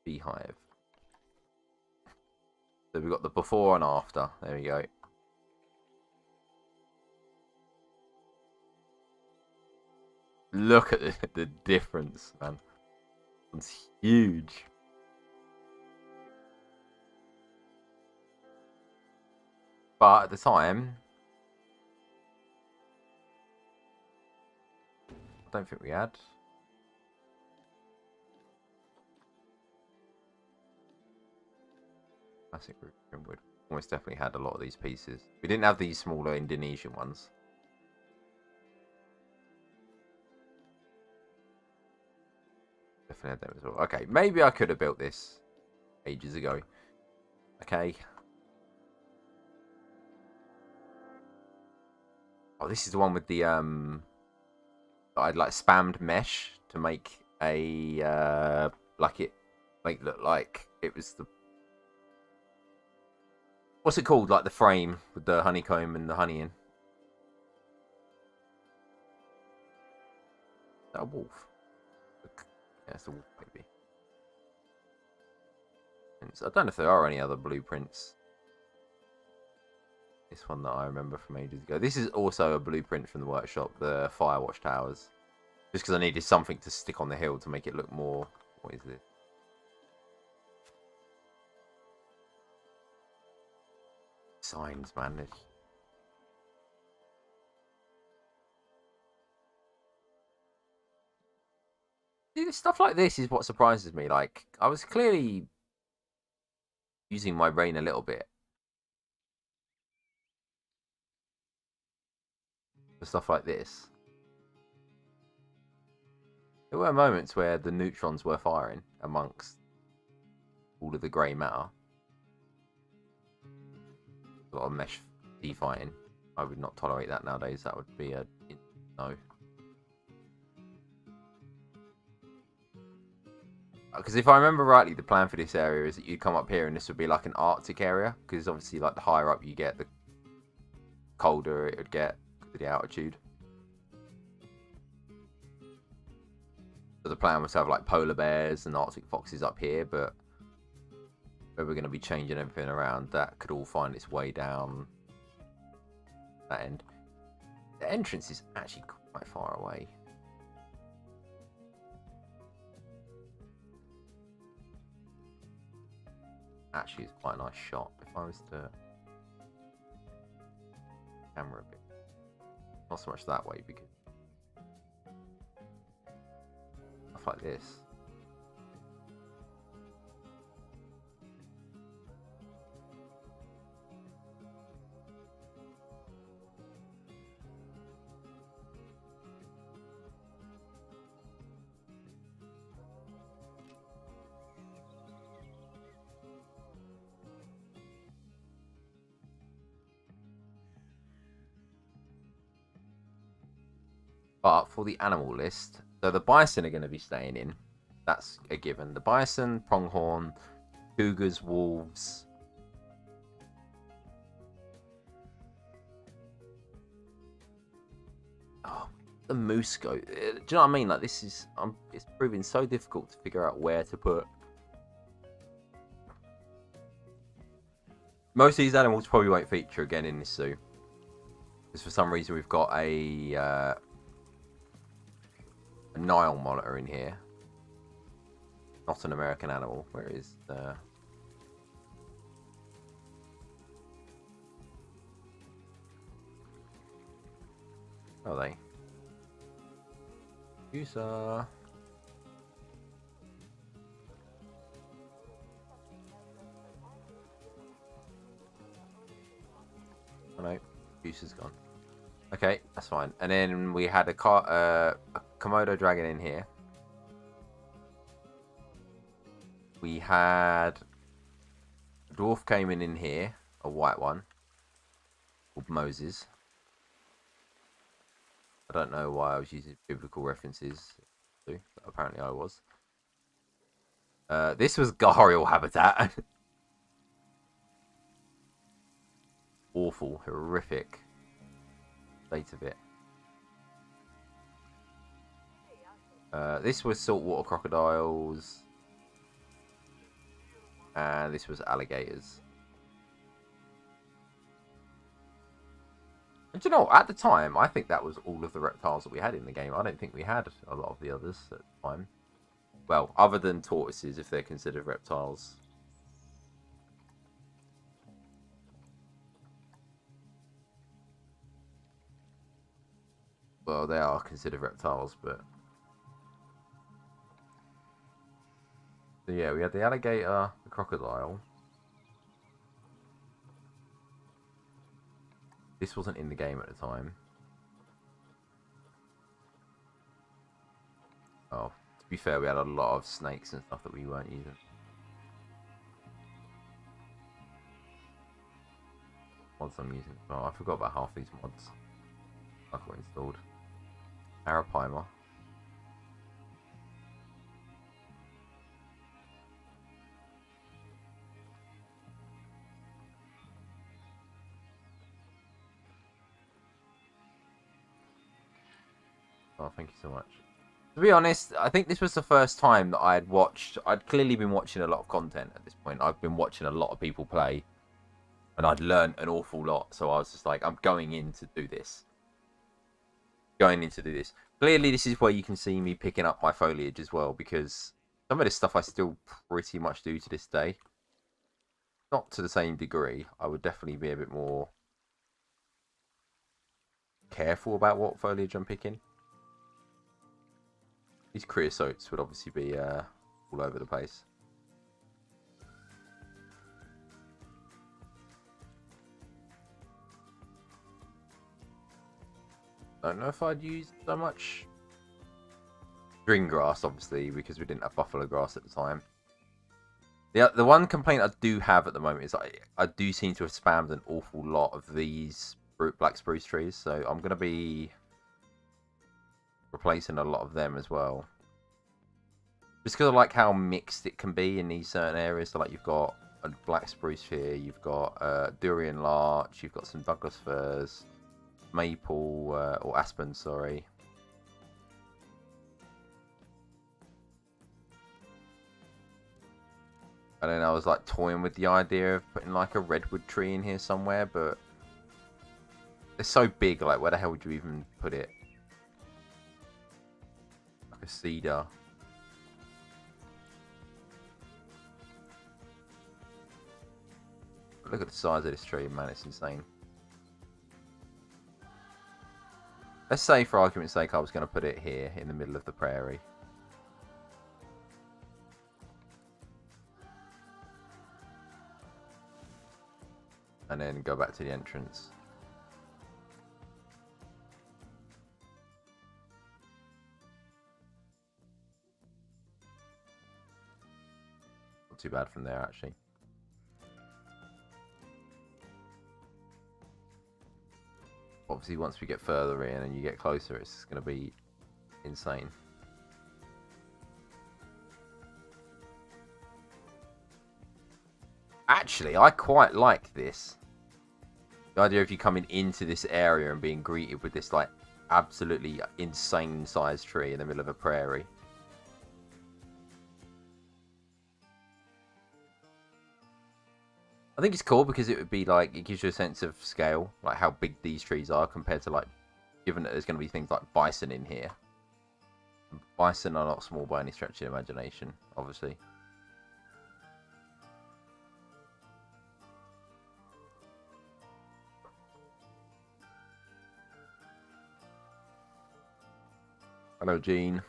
beehive. So we've got the before and after. There we go. Look at the difference, man. It's huge. But at the time, I don't think we had. Classic wood. Almost definitely had a lot of these pieces. We didn't have these smaller Indonesian ones. Definitely had them as well. Okay, maybe I could have built this ages ago. Okay. Oh, this is the one with the I'd like spammed mesh to make a like it make look like it was the what's it called, like the frame with the honeycomb and the honey in. Is that a wolf? Yeah, it's a wolf maybe. I don't know if there are any other blueprints. This one that I remember from ages ago. This is also a blueprint from the workshop, the Firewatch Towers. Just because I needed something to stick on the hill to make it look more... What is this? Signs, man. Stuff like this is what surprises me. Like, I was clearly using my brain a little bit for stuff like this. There were moments where the neutrons were firing amongst all of the grey matter. A lot of mesh fighting. I would not tolerate that nowadays. That would be a no. Because if I remember rightly, the plan for this area is that you'd come up here and this would be like an Arctic area. Because obviously, like the higher up you get, the colder it would get because of the altitude. So the plan was to have like polar bears and Arctic foxes up here, but where we're going to be changing everything around, that could all find its way down that end. The entrance is actually quite far away. Actually, it's quite a nice shot. If I was to camera a bit, not so much that way because stuff like this. But for the animal list, so the bison are going to be staying in. That's a given. The bison, pronghorn, cougars, wolves. Oh, the moose goat. Do you know what I mean? Like this is, it's proving so difficult to figure out where to put. Most of these animals probably won't feature again in this zoo. Because for some reason we've got a Nile monitor in here. Not an American animal. Where is the... Are they? User. Oh no, User's gone. Okay, that's fine. And then we had a Komodo dragon in here. We had a dwarf came in here, a white one, called Moses. I don't know why I was using biblical references, but apparently I was. This was gharial habitat. Awful, horrific state of it. This was saltwater crocodiles. And this was alligators. But you know, at the time, I think that was all of the reptiles that we had in the game. I don't think we had a lot of the others at the time. Well, other than tortoises, if they're considered reptiles. Well, they are considered reptiles, but... So yeah, we had the alligator, the crocodile. This wasn't in the game at the time. Oh, to be fair, we had a lot of snakes and stuff that we weren't using. Mods I'm using. Oh, I forgot about half these mods I've got installed. Arapaima. Oh, thank you so much. To be honest, I think this was the first time that I'd clearly been watching a lot of content at this point. I've been watching a lot of people play, and I'd learned an awful lot. So I was just like, I'm going in to do this. Clearly, this is where you can see me picking up my foliage as well, because some of this stuff I still pretty much do to this day. Not to the same degree. I would definitely be a bit more careful about what foliage I'm picking. These creosotes would obviously be all over the place. Don't know if I'd use so much string grass, obviously, because we didn't have buffalo grass at the time. The one complaint I do have at the moment is I do seem to have spammed an awful lot of these black spruce trees, so I'm going to be replacing a lot of them as well. Just because I like how mixed it can be in these certain areas. So like you've got a black spruce here, you've got durian larch, you've got some Douglas firs, maple or aspen, sorry. And then I was like toying with the idea of putting like a redwood tree in here somewhere, but it's so big, like where the hell would you even put it? Like a cedar. But look at the size of this tree, man, it's insane. Let's say, for argument's sake, I was going to put it here in the middle of the prairie. And then go back to the entrance. Not too bad from there, actually. Obviously, once we get further in and you get closer, it's going to be insane. Actually, I quite like this. The idea of you coming into this area and being greeted with this, like, absolutely insane sized tree in the middle of a prairie. I think it's cool because it would be like, it gives you a sense of scale, like how big these trees are compared to, like, given that there's going to be things like bison in here. Bison are not small by any stretch of the imagination, obviously. Hello, Gene.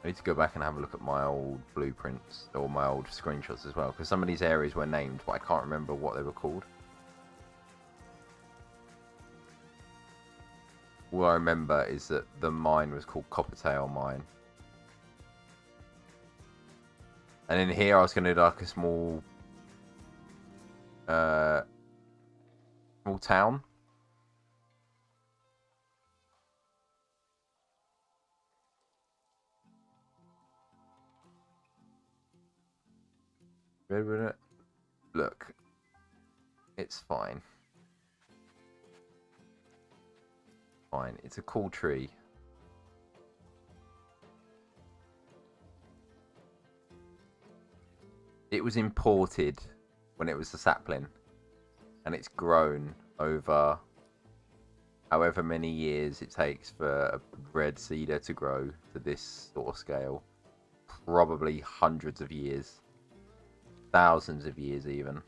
I need to go back and have a look at my old blueprints, or my old screenshots as well, because some of these areas were named, but I can't remember what they were called. All I remember is that the mine was called Coppertail Mine. And in here I was going to do like a small town. Look, it's fine. Fine, it's a cool tree. it was imported when it was a sapling, and it's grown over however many years it takes for a red cedar to grow to this sort of scale. Probably hundreds of years, thousands of years even.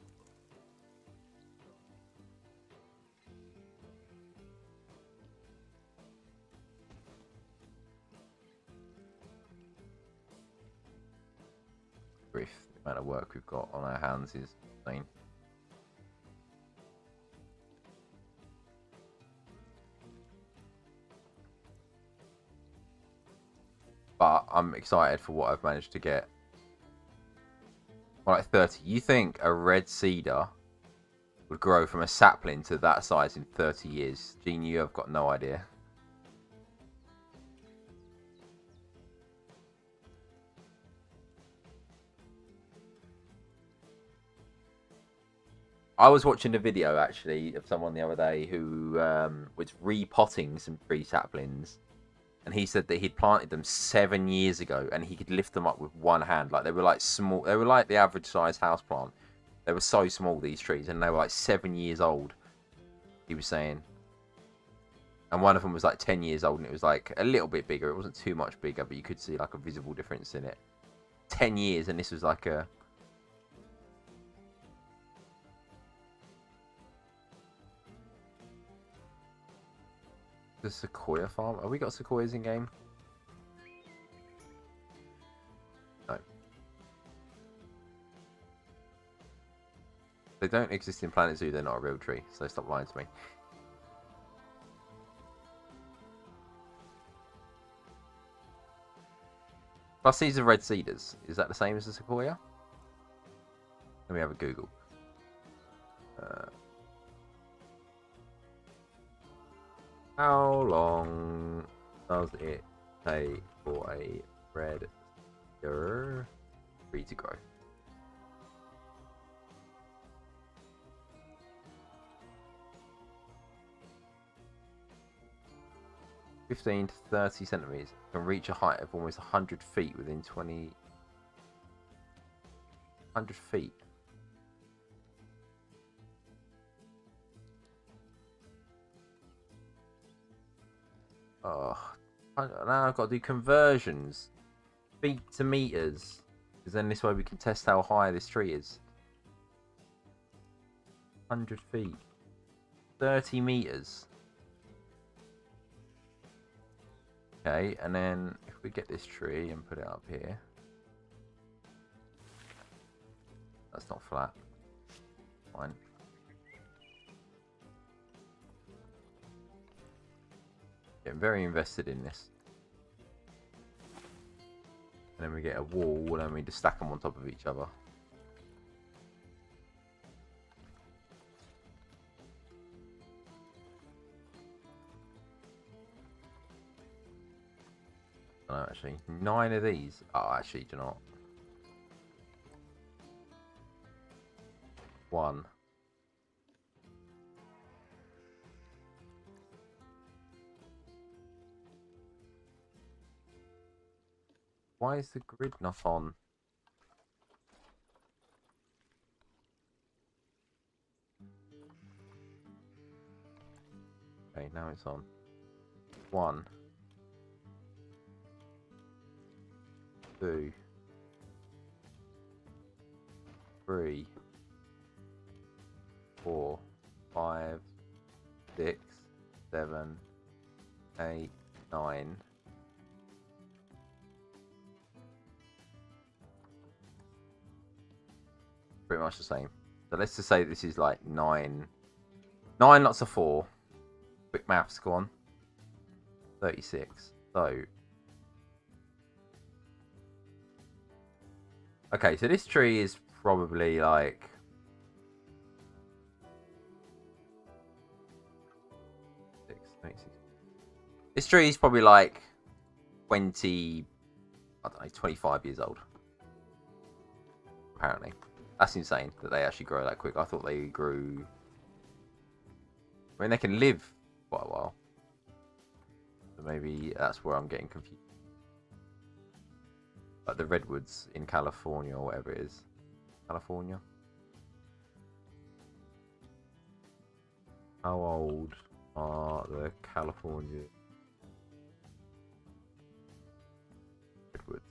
The amount of work we've got on our hands is insane. But I'm excited for what I've managed to get. Well, like 30. You think a red cedar would grow from a sapling to that size in 30 years? Gene, you have got no idea. I was watching a video actually of someone the other day who was repotting some tree saplings, and he said that he'd planted them 7 years ago, and he could lift them up with one hand. Like they were like small. They were like the average size house plant. They were so small, these trees, and they were like 7 years old. He was saying, and one of them was like 10 years old, and it was like a little bit bigger. It wasn't too much bigger, but you could see like a visible difference in it. 10 years, and this was like a. The sequoia farm? Have we got sequoias in game? No. They don't exist in Planet Zoo, they're not a real tree, so stop lying to me. Plus these are red cedars. Is that the same as the sequoia? Let me have a Google. How long does it take for a red cedar tree to grow? (15 to 30 centimeters) can reach a height of almost 100 feet within 100 feet. Oh, now I've got to do conversions. Feet to meters. Because then this way we can test how high this tree is. 100 feet. 30 meters. Okay, and then if we get this tree and put it up here. That's not flat. Fine. Getting very invested in this. And then we get a wall, and we just stack them on top of each other. No, actually, 9 of these. Oh, actually, do you know what? 1. Why is the grid not on? Okay, now it's on. 1, 2, 3, 4, 5, 6, 7, 8, 9. Pretty much the same. So let's just say this is like 9 lots of 4. Quick maths, go on. 36. So okay, so this tree is probably like this tree is probably like 20, I don't know, 25 years old. Apparently. That's insane that they actually grow that quick. I thought they grew. I mean, they can live quite a while. So maybe that's where I'm getting confused. Like the redwoods in California or whatever it is. California. How old are the California redwoods?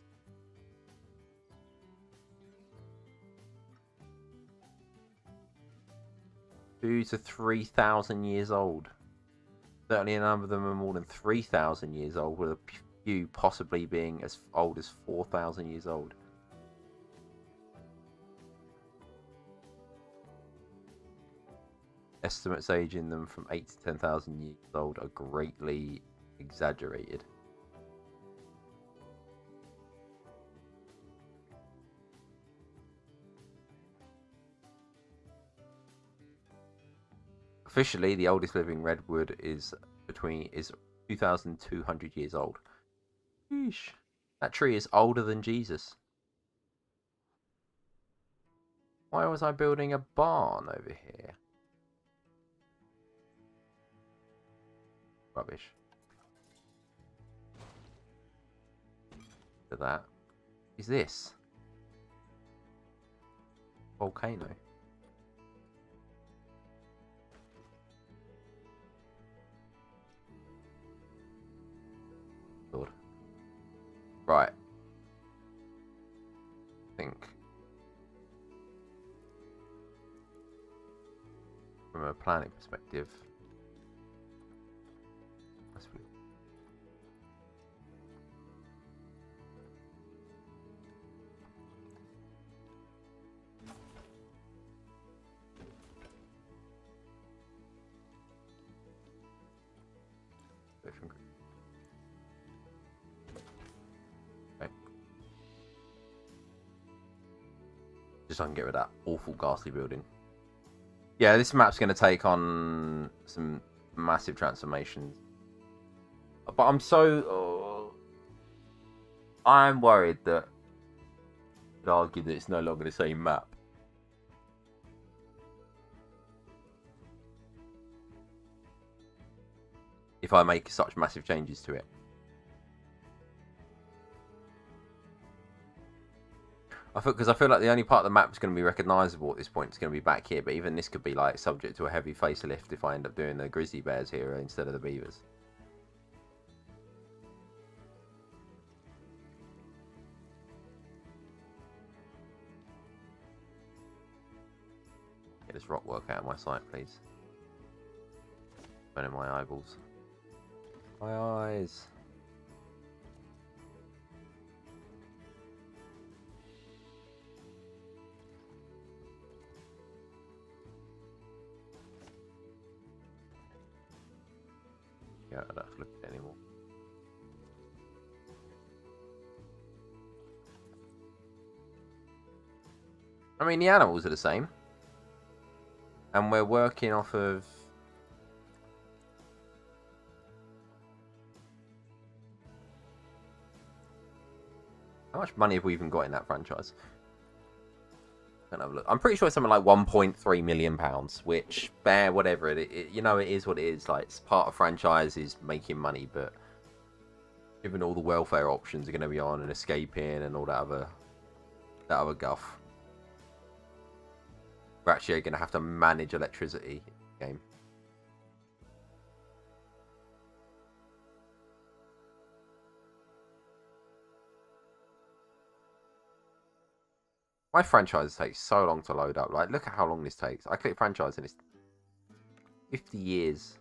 2,000 to 3,000 years old. Certainly a number of them are more than 3,000 years old, with a few possibly being as old as 4,000 years old. Estimates aging them from 8 to 10,000 years old are greatly exaggerated. Officially, the oldest living redwood is 2,200 years old. Sheesh. That tree is older than Jesus. Why was I building a barn over here? Rubbish. Look at that. Is this? Volcano. Lord. Right. I think from a planning perspective, okay. Just so I can get rid of that awful ghastly building. Yeah, this map's going to take on some massive transformations. But I'm I'm worried that I'd argue that it's no longer the same map. If I make such massive changes to it. Because I feel like the only part of the map is going to be recognisable at this point is going to be back here, but even this could be like subject to a heavy facelift if I end up doing the grizzly bears here instead of the beavers. Get this rock work out of my sight, please. Burning my eyeballs. My eyes. Yeah, I don't have to look at it anymore. I mean, the animals are the same. And we're working off of... How much money have we even got in that franchise? Can have a look. I'm pretty sure it's something like £1.3 million, which, fair, whatever, you know, it is what it is. Like, it's part of franchises making money, but given all the welfare options are going to be on and escaping and all that other guff, we're actually going to have to manage electricity in the game. My franchise takes so long to load up. Like, look at how long this takes. I click franchise and it's 50 years.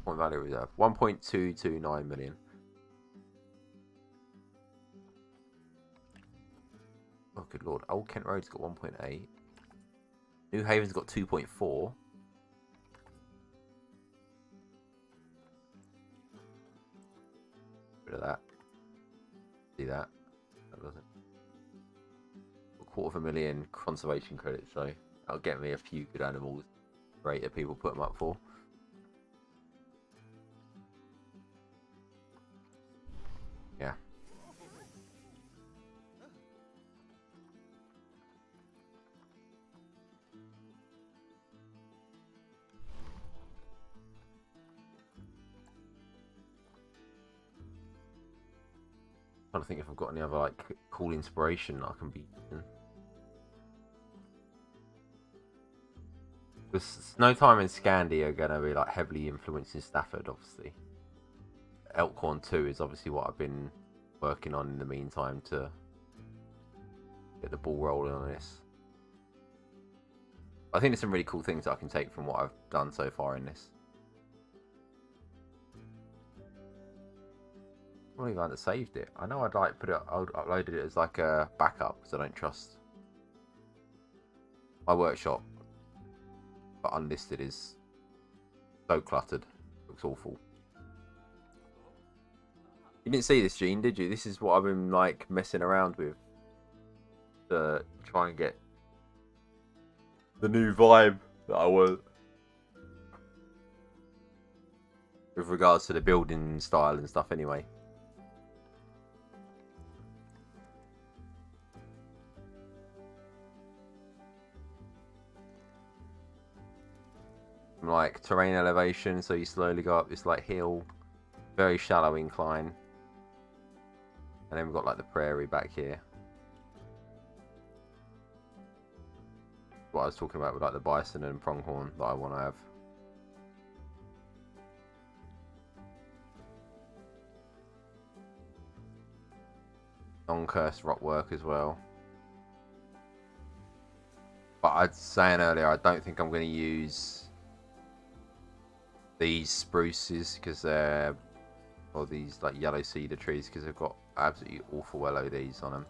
Point value reserve 1.229 million. Oh, good lord. Old Kent Road's got 1.8. New Haven's got 2.4. Rid of that. See that? That doesn't. 250,000 conservation credits, so that'll get me a few good animals. Great that people put them up for. Yeah. Trying to think if I've got any other like cool inspiration I can be using. Because Snowtime and Scandi are going to be like heavily influencing Stafford, obviously. Elkhorn 2 is obviously what I've been working on in the meantime to get the ball rolling on this. I think there's some really cool things that I can take from what I've done so far in this. I don't even have saved it. I know I'd like uploaded it as like a backup because I don't trust my workshop. But unlisted is so cluttered. Looks awful. You didn't see this, Gene, did you? This is what I've been like messing around with to try and get the new vibe that I want with regards to the building style and stuff anyway. Like terrain elevation, so you slowly go up this like hill, very shallow incline, and then we've got like the prairie back here. What I was talking about with like the bison and pronghorn that I want to have. Non-cursed rock work as well. But I was saying earlier, I don't think I'm going to use these spruces because they're, or these like yellow cedar trees, because they've got absolutely awful LODs on them.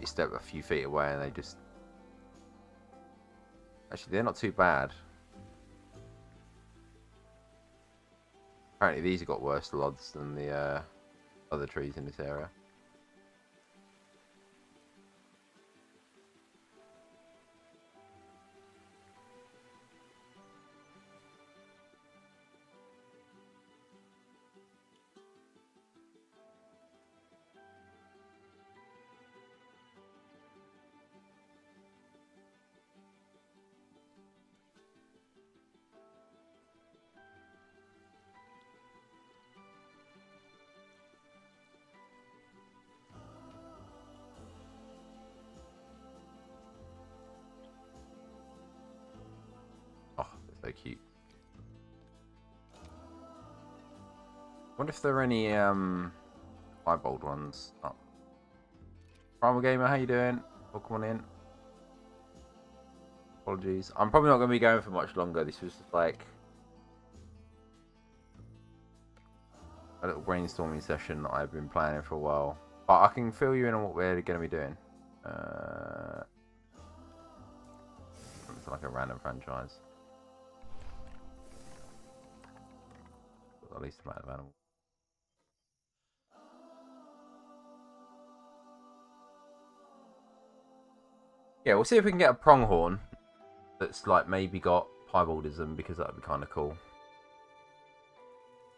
You step a few feet away and they just, actually they're not too bad. Apparently these have got worse LODs than the other trees in this area. Oh, they're so cute. Wonder if there are any piebald ones. Oh. Primal Gamer, how you doing? Welcome on in. Apologies. I'm probably not going to be going for much longer. This was just like a little brainstorming session that I've been planning for a while. But I can fill you in on what we're going to be doing. It's like a random franchise. At least amount of animals. Yeah, we'll see if we can get a pronghorn that's like maybe got piebaldism, because that would be kind of cool.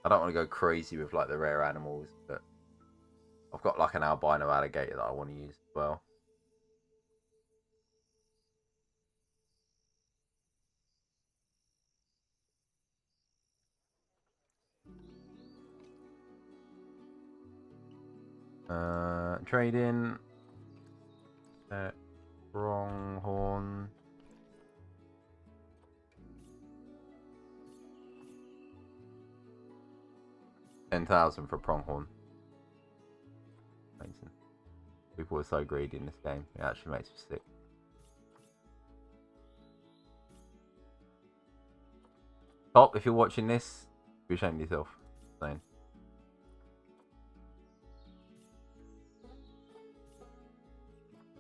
I don't want to go crazy with like the rare animals, but I've got like an albino alligator that I want to use as well. Trade in pronghorn. $10,000 for pronghorn. Amazing. People are so greedy in this game. It actually makes me sick. Top, if you're watching this, be ashamed of yourself. Saying.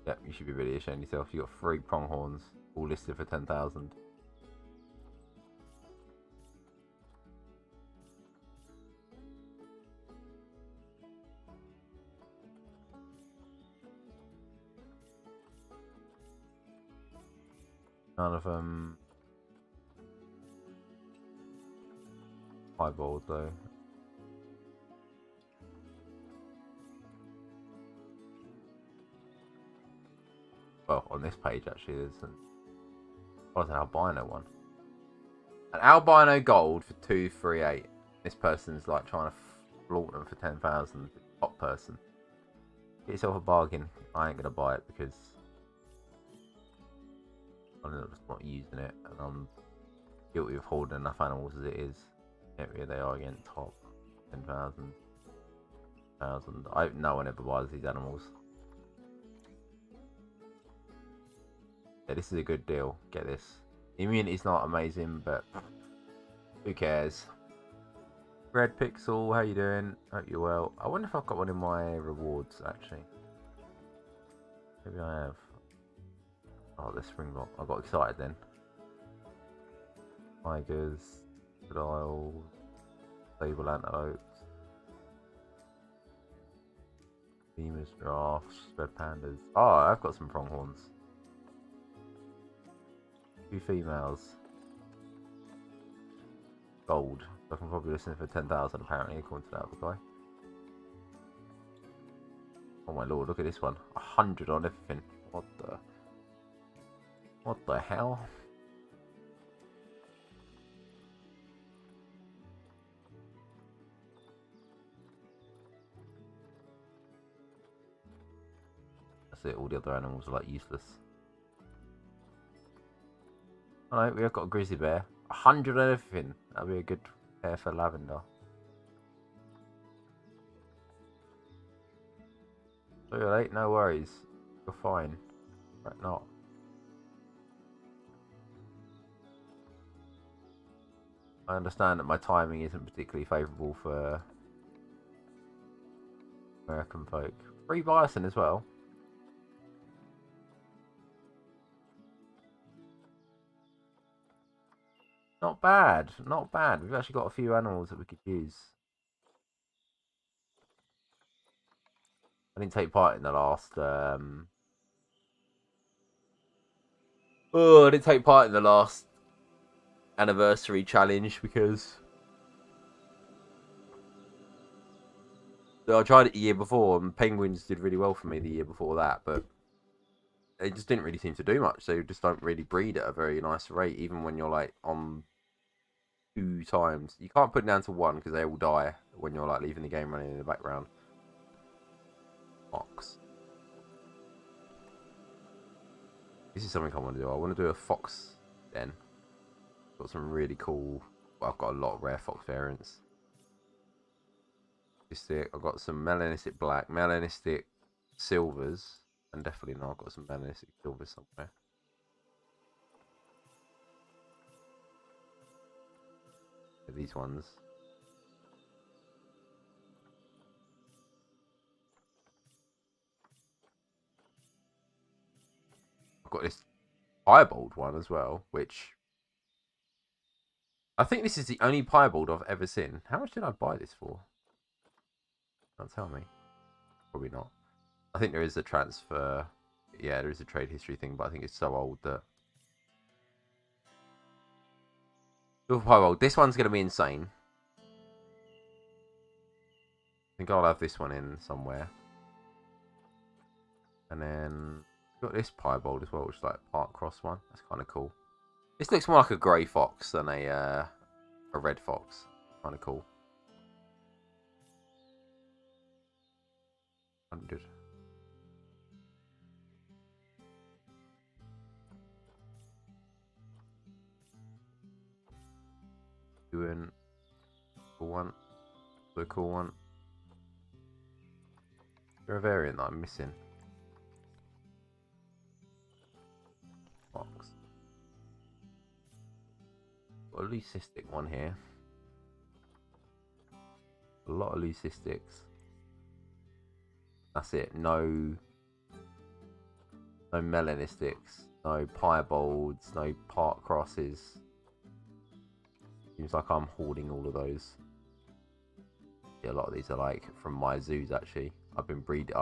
Yep, you should be really ashamed of yourself. You got 3 pronghorns, all listed for 10,000. None of them piebald though. Well, on this page actually there's an albino one. An albino gold for 238. This person's like trying to flaunt them for 10,000. Top person. Get yourself a bargain. I ain't gonna buy it because I'm just not using it, and I'm guilty of holding enough animals as it is. Area they are again, top 10,000. No one ever buys these animals. Yeah, this is a good deal. Get this. The immunity's not amazing, but who cares? Red Pixel, how you doing? Hope you're well. I wonder if I've got one in my rewards, actually. Maybe I have. Oh, the Springbok. I got excited then. Tigers, crocodiles, sable antelopes, lemurs, giraffes, red pandas. Oh, I've got some pronghorns. 2 females. Gold. I can probably listen for 10,000 apparently, according to that other guy. Oh my lord, look at this one. 100 on everything. What the hell? That's it, all the other animals are like useless. Alright, we have got a grizzly bear. 100 on everything. That'll be a good pair for lavender. So you're late, no worries. You're fine. Right, not. I understand that my timing isn't particularly favourable for American folk. Free bison as well. Not bad, not bad. We've actually got a few animals that we could use. I didn't take part in the last I didn't take part in the last anniversary challenge because I tried it the year before and penguins did really well for me the year before that, but they just didn't really seem to do much. They just don't really breed at a very nice rate, even when you're like on 2 times. You can't put it down to 1 because they all die when you're like leaving the game running in the background. Fox. This is something I want to do. I want to do a fox den. Got some really cool. Well, I've got a lot of rare fox variants. I've got some melanistic black, melanistic silvers, and definitely now I've got some melanistic silvers somewhere. These ones. I've got this piebald one as well, which I think this is the only piebald I've ever seen. How much did I buy this for? Can't tell me. Probably not. I think there is a transfer. Yeah, there is a trade history thing, but I think it's so old that. Piebald. This one's going to be insane. I think I'll have this one in somewhere. And then got this piebald as well, which is like a park cross one. That's kind of cool. This looks more like a grey fox than a red fox. Kind of cool. 100. Doing cool one. The cool one. Is there a variant that I'm missing? Fox. Got a leucistic one here. A lot of leucistics. That's it. No melanistics. No piebalds. No park crosses. Seems like I'm hoarding all of those. Yeah, a lot of these are like from my zoos actually. I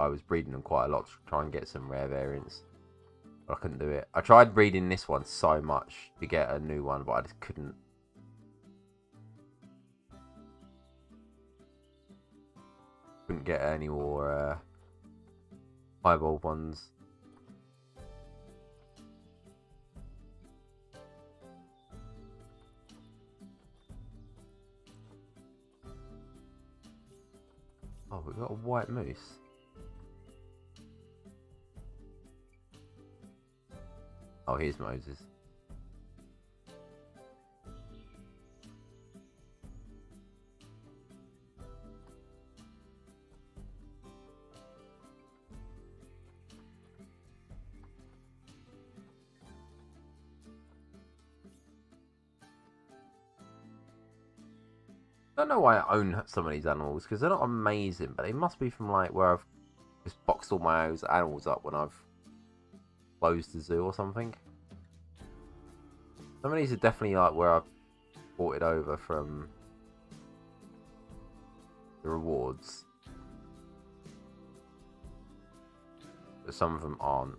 was breeding them quite a lot to try and get some rare variants. But I couldn't do it. I tried breeding this one so much to get a new one, but I just couldn't. Couldn't get any more piebald ones. Oh, we've got a white moose. Oh, here's Moses. I don't know why I own some of these animals, because they're not amazing, but they must be from like where I've just boxed all my animals up when I've closed the zoo or something. Some of these are definitely like where I've brought it over from the rewards. But some of them aren't.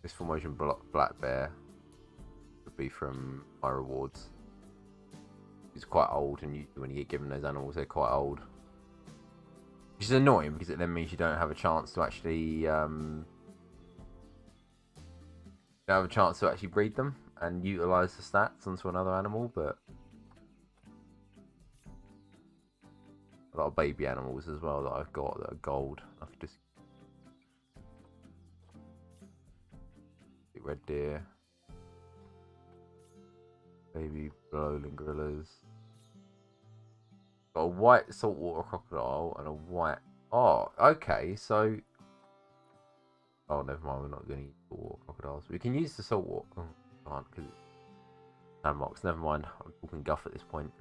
This formation black bear would be from my rewards. He's quite old, and when you get given those animals, they're quite old. Which is annoying because it then means you don't have a chance to actually breed them and utilize the stats onto another animal. But a lot of baby animals as well that I've got that are gold. I could just red deer, baby blowling gorillas. Got a white saltwater crocodile and a white. Oh, okay. So, oh, never mind. We're not going to use saltwater crocodiles. We can use the saltwater. Oh, can't because it's sandbox. Never mind. I'm talking guff at this point.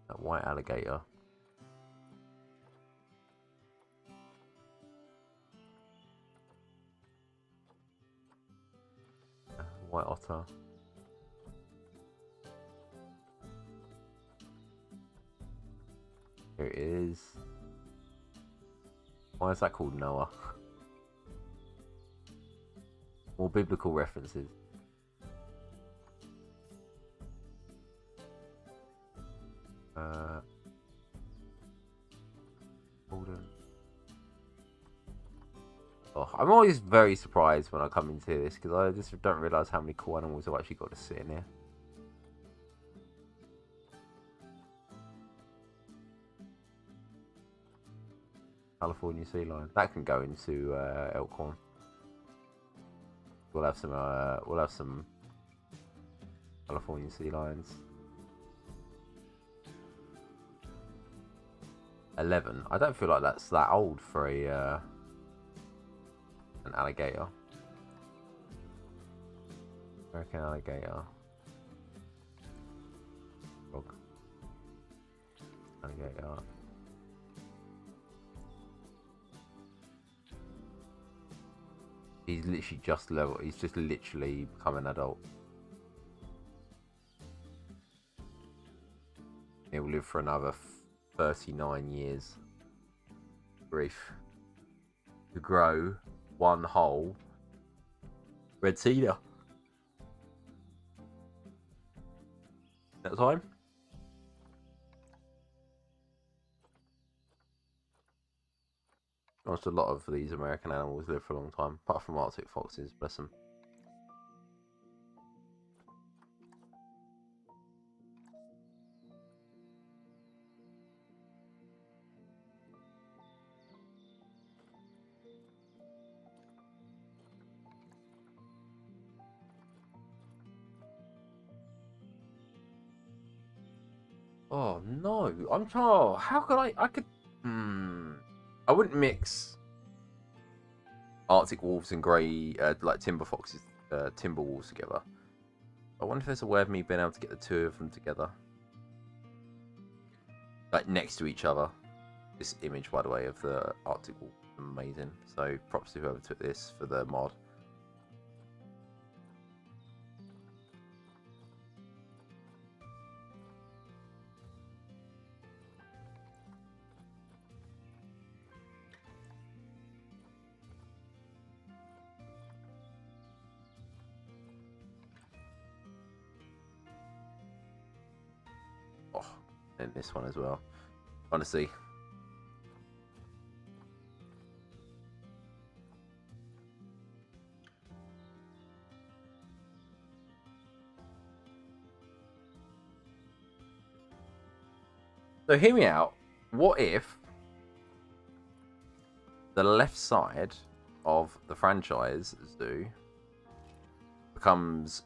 That white alligator. White otter. Here it is. Why is that called Noah? More biblical references. Golden. Oh, I'm always very surprised when I come into this because I just don't realise how many cool animals I've actually got to sit in here. California sea lion. That can go into Elkhorn. We'll have some California sea lions. 11. I don't feel like that's that old for a an alligator. American alligator. Frog. Alligator. He's literally just level. He's just literally become an adult. He'll live for another 39 years. Grief. To grow one whole red cedar. That time. Almost a lot of these American animals live for a long time, apart from Arctic foxes, bless them. Oh no, I'm trying. How could I could. I wouldn't mix Arctic wolves and grey, like timber foxes, timber wolves together. I wonder if there's a way of me being able to get the two of them together, like next to each other. This image, by the way, of the Arctic wolf is amazing. So props to whoever took this for the mod. In this one as well. Honestly. So hear me out. What if the left side of the franchise zoo becomes...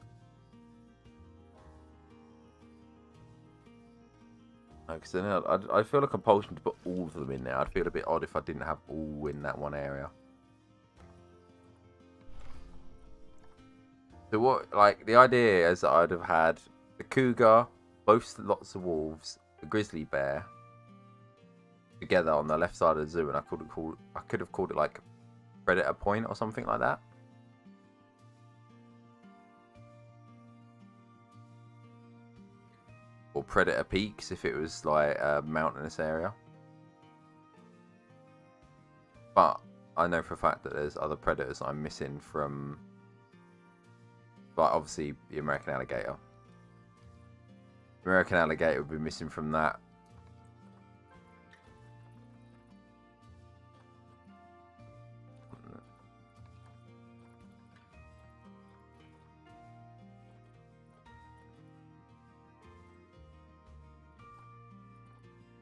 Because then I feel like a compulsion to put all of them in there. I'd feel a bit odd if I didn't have all in that one area. So what, like, the idea is that I'd have had the cougar, both lots of wolves, the grizzly bear, together on the left side of the zoo, and I could have called it like Predator Point or something like that. Or Predator Peaks if it was like a mountainous area. But I know for a fact that there's other predators I'm missing from, like, obviously the American alligator. The American alligator would be missing from that.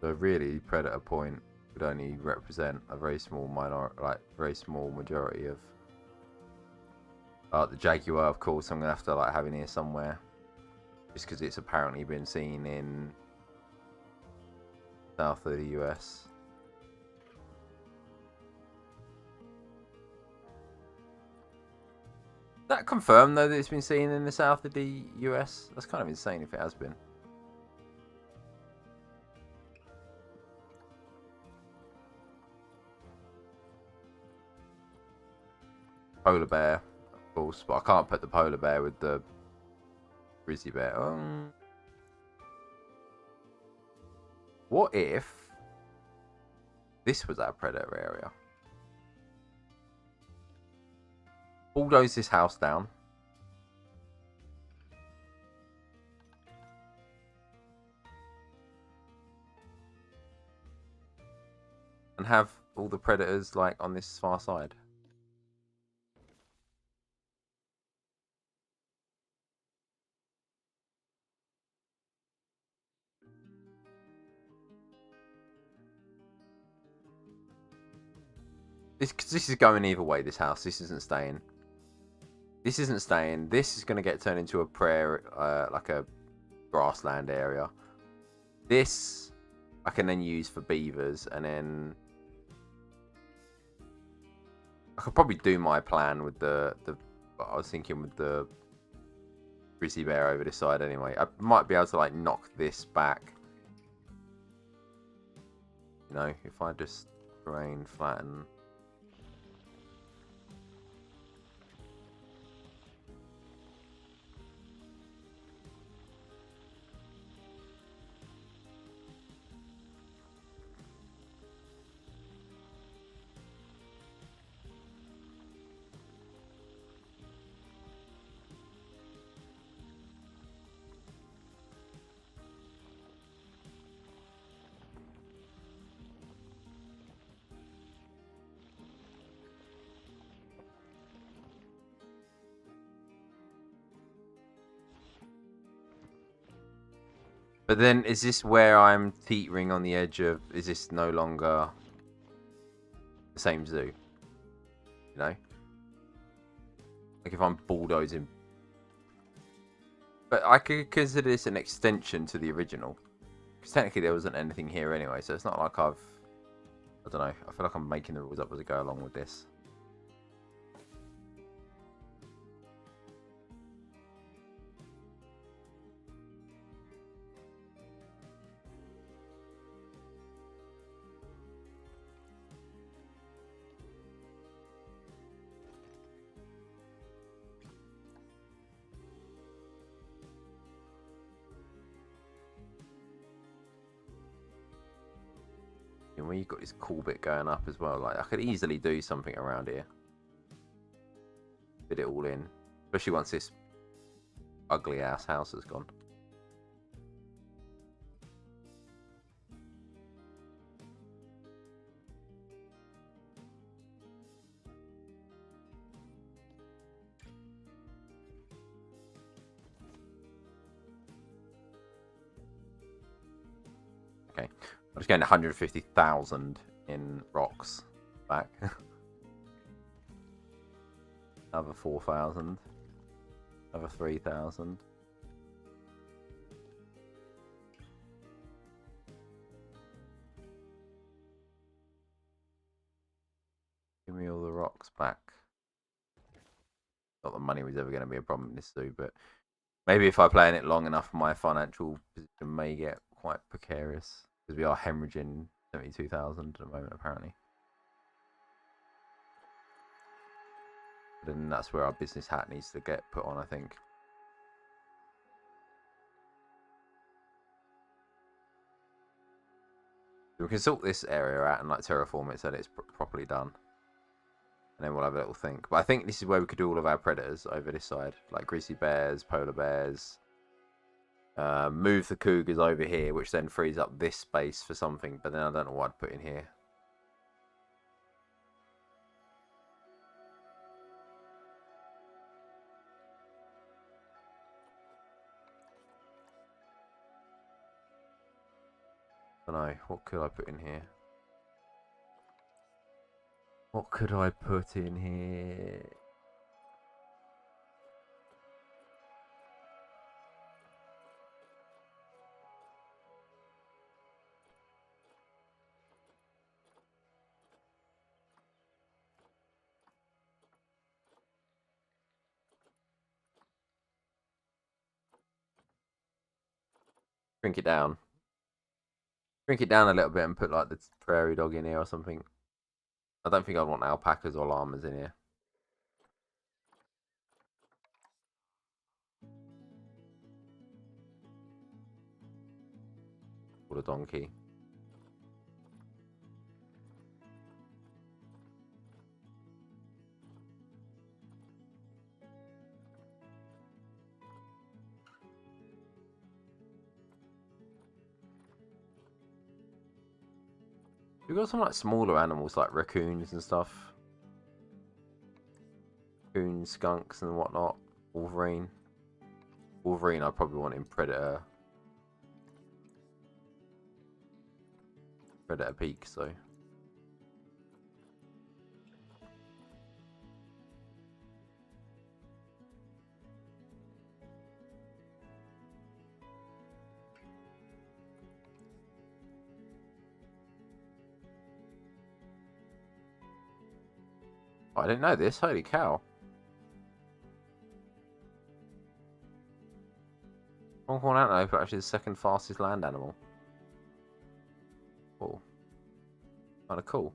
So really, Predator Point would only represent a very small majority of. The Jaguar, of course, I'm gonna have to like have in here somewhere, just because it's apparently been seen in south of the US. Is that confirmed though that it's been seen in the south of the US? That's kind of insane if it has been. Polar bear, of course, but I can't put the polar bear with the grizzly bear. What if this was our predator area? Bulldoze this house down. And have all the predators like on this far side. This is going either way, this house. This isn't staying. This isn't staying. This is going to get turned into a like a grassland area. This I can then use for beavers, and then I could probably do my plan with the I was thinking with the grizzly bear over this side anyway. I might be able to like knock this back. You know, if I just terrain flatten. But then, is this where I'm teetering on the edge of, is this no longer the same zoo? You know? Like if I'm bulldozing. But I could consider this an extension to the original. Because technically there wasn't anything here anyway, so it's not like I don't know, I feel like I'm making the rules up as I go along with this. And where you've got this cool bit going up as well, like I could easily do something around here. Fit it all in. Especially once this ugly ass house has gone. Okay, I'm just getting 150,000 in rocks back. Another 4,000. Another 3,000. Give me all the rocks back. Not that money was ever going to be a problem in this zoo, but maybe if I play in it long enough, my financial position may get quite precarious because we are hemorrhaging 72,000 at the moment, apparently. But then that's where our business hat needs to get put on, I think. We can sort this area out and like terraform it so that it's properly done. And then we'll have a little think. But I think this is where we could do all of our predators over this side. Like grizzly bears, polar bears. Move the cougars over here, which then frees up this space for something. But then I don't know what I'd put in here. I don't know. What could I put in here? What could I put in here? Shrink it down. Shrink it down a little bit and put like the prairie dog in here or something. I don't think I'd want alpacas or llamas in here. Or the donkey. We've got some like smaller animals like raccoons and stuff. Raccoons, skunks and whatnot. Wolverine. Wolverine I probably want in Predator. Predator peak, so. Oh, I didn't know this. Holy cow. Pronghorn antelope are actually the second fastest land animal. Oh. Kind of cool.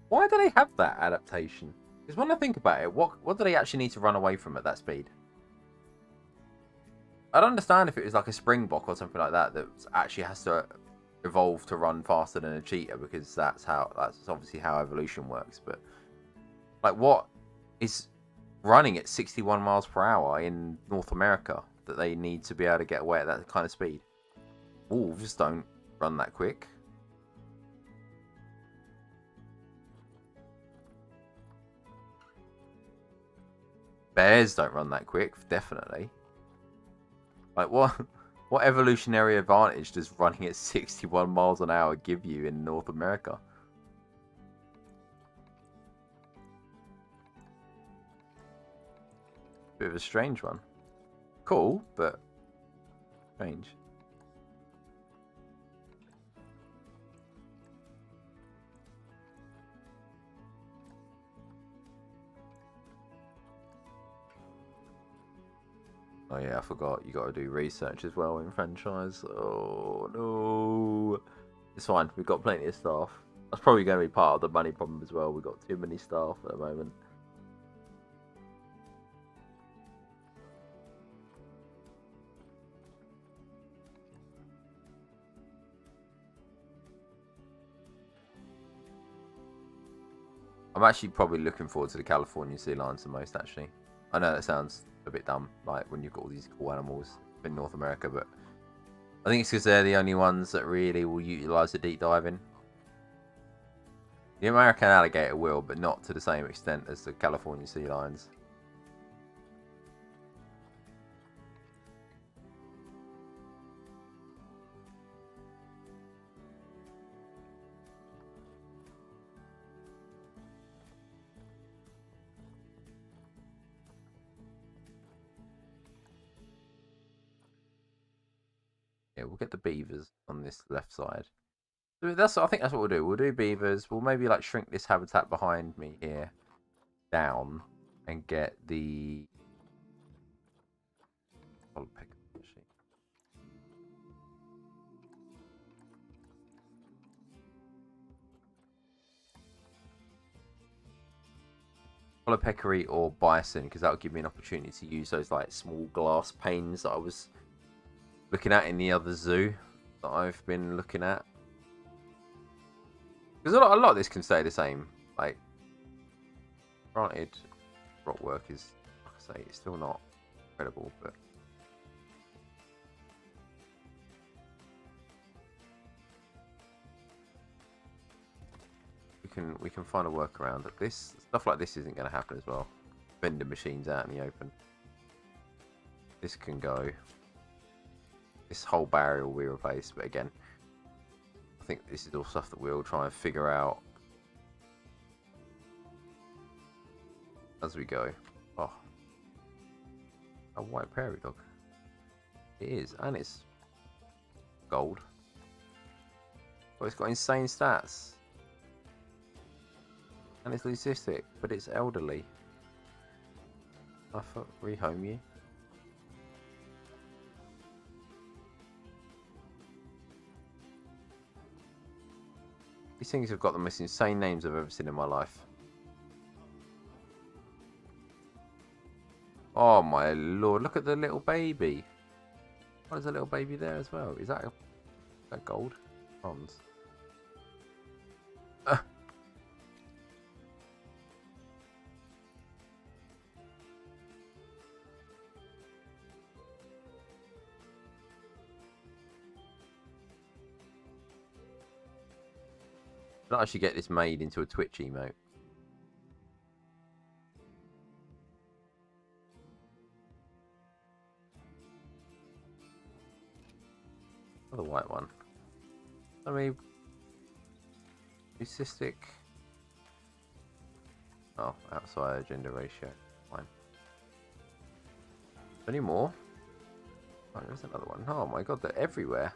Why do they have that adaptation? Because when I think about it, what do they actually need to run away from at that speed? I'd understand if it was like a springbok or something like that that actually has to evolve to run faster than a cheetah, because that's obviously how evolution works. But like, what is running at 61 miles per hour in North America that they need to be able to get away at that kind of speed? Wolves don't run that quick. Bears don't run that quick, definitely. Like, what evolutionary advantage does running at 61 miles an hour give you in North America? Bit of a strange one. Cool, but strange. Oh yeah, I forgot. You got to do research as well in franchise. Oh no, it's fine. We've got plenty of staff. That's probably going to be part of the money problem as well. We've got too many staff at the moment. I'm actually probably looking forward to the California sea lions the most, actually. I know that sounds a bit dumb, like when you've got all these cool animals in North America, but I think it's because they're the only ones that really will utilise the deep diving. The American alligator will, but not to the same extent as the California sea lions. Yeah, we'll get the beavers on this left side. So I think that's what we'll do. We'll do beavers. We'll maybe like shrink this habitat behind me here down and get the hollow peccary or bison, because that would give me an opportunity to use those like small glass panes that I was looking at in the other zoo that I've been looking at. Because a lot of this can stay the same. Like, granted, rock work is, like I say, it's still not incredible, but we can find a workaround. This stuff like this isn't going to happen as well. Vending machines out in the open. This can go. This whole barrier will be replaced, but again, I think this is all stuff that we'll try and figure out as we go. Oh, a white prairie dog. It is, and it's gold. But it's got insane stats. And it's leucistic, but it's elderly. I thought rehome you. These things have got the most insane names I've ever seen in my life. Oh my lord, look at the little baby. Oh, there's a little baby there as well. Is that gold? Bronze. I'd actually get this made into a Twitch emote. Oh, the white one. I mean, leucistic. Oh, outside gender ratio. Fine. Any more? Oh, there's another one. Oh my god, they're everywhere.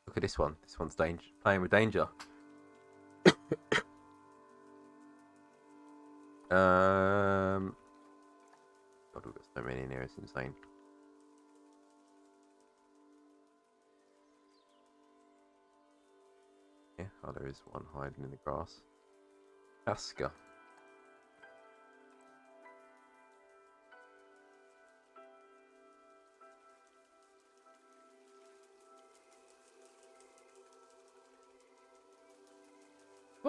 Look at this one. This one's playing with danger. God, we've got so many in here. It's insane. Yeah, oh, there is one hiding in the grass. Asker.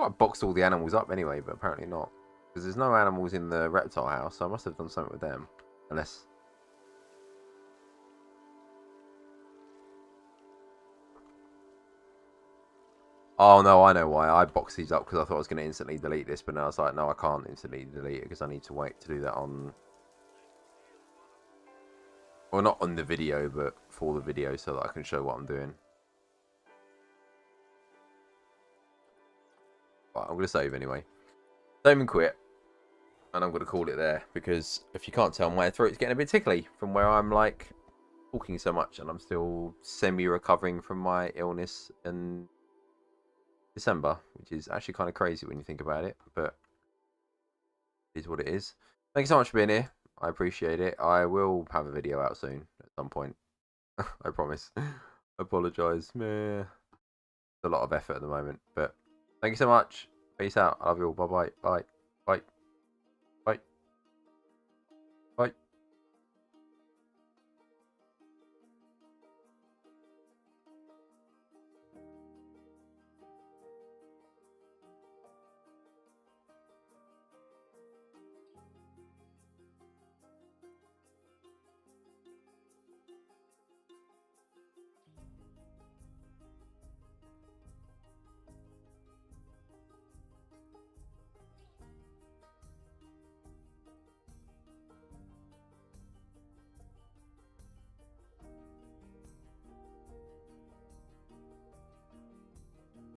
I boxed all the animals up anyway, but apparently not. Because there's no animals in the reptile house, so I must have done something with them. Unless... Oh no, I know why. I boxed these up because I thought I was going to instantly delete this, but now I was like, no, I can't instantly delete it because I need to wait to do that on... Well, not on the video, but for the video so that I can show what I'm doing. Right, I'm going to save anyway. Save and quit. And I'm going to call it there. Because if you can't tell, my throat's getting a bit tickly from where I'm like talking so much. And I'm still semi-recovering from my illness in December. Which is actually kind of crazy when you think about it. But it is what it is. Thank you so much for being here. I appreciate it. I will have a video out soon at some point. I promise. I apologise. Meh. It's a lot of effort at the moment. But thank you so much. Peace out. I love you all. Bye bye. Bye. Bye.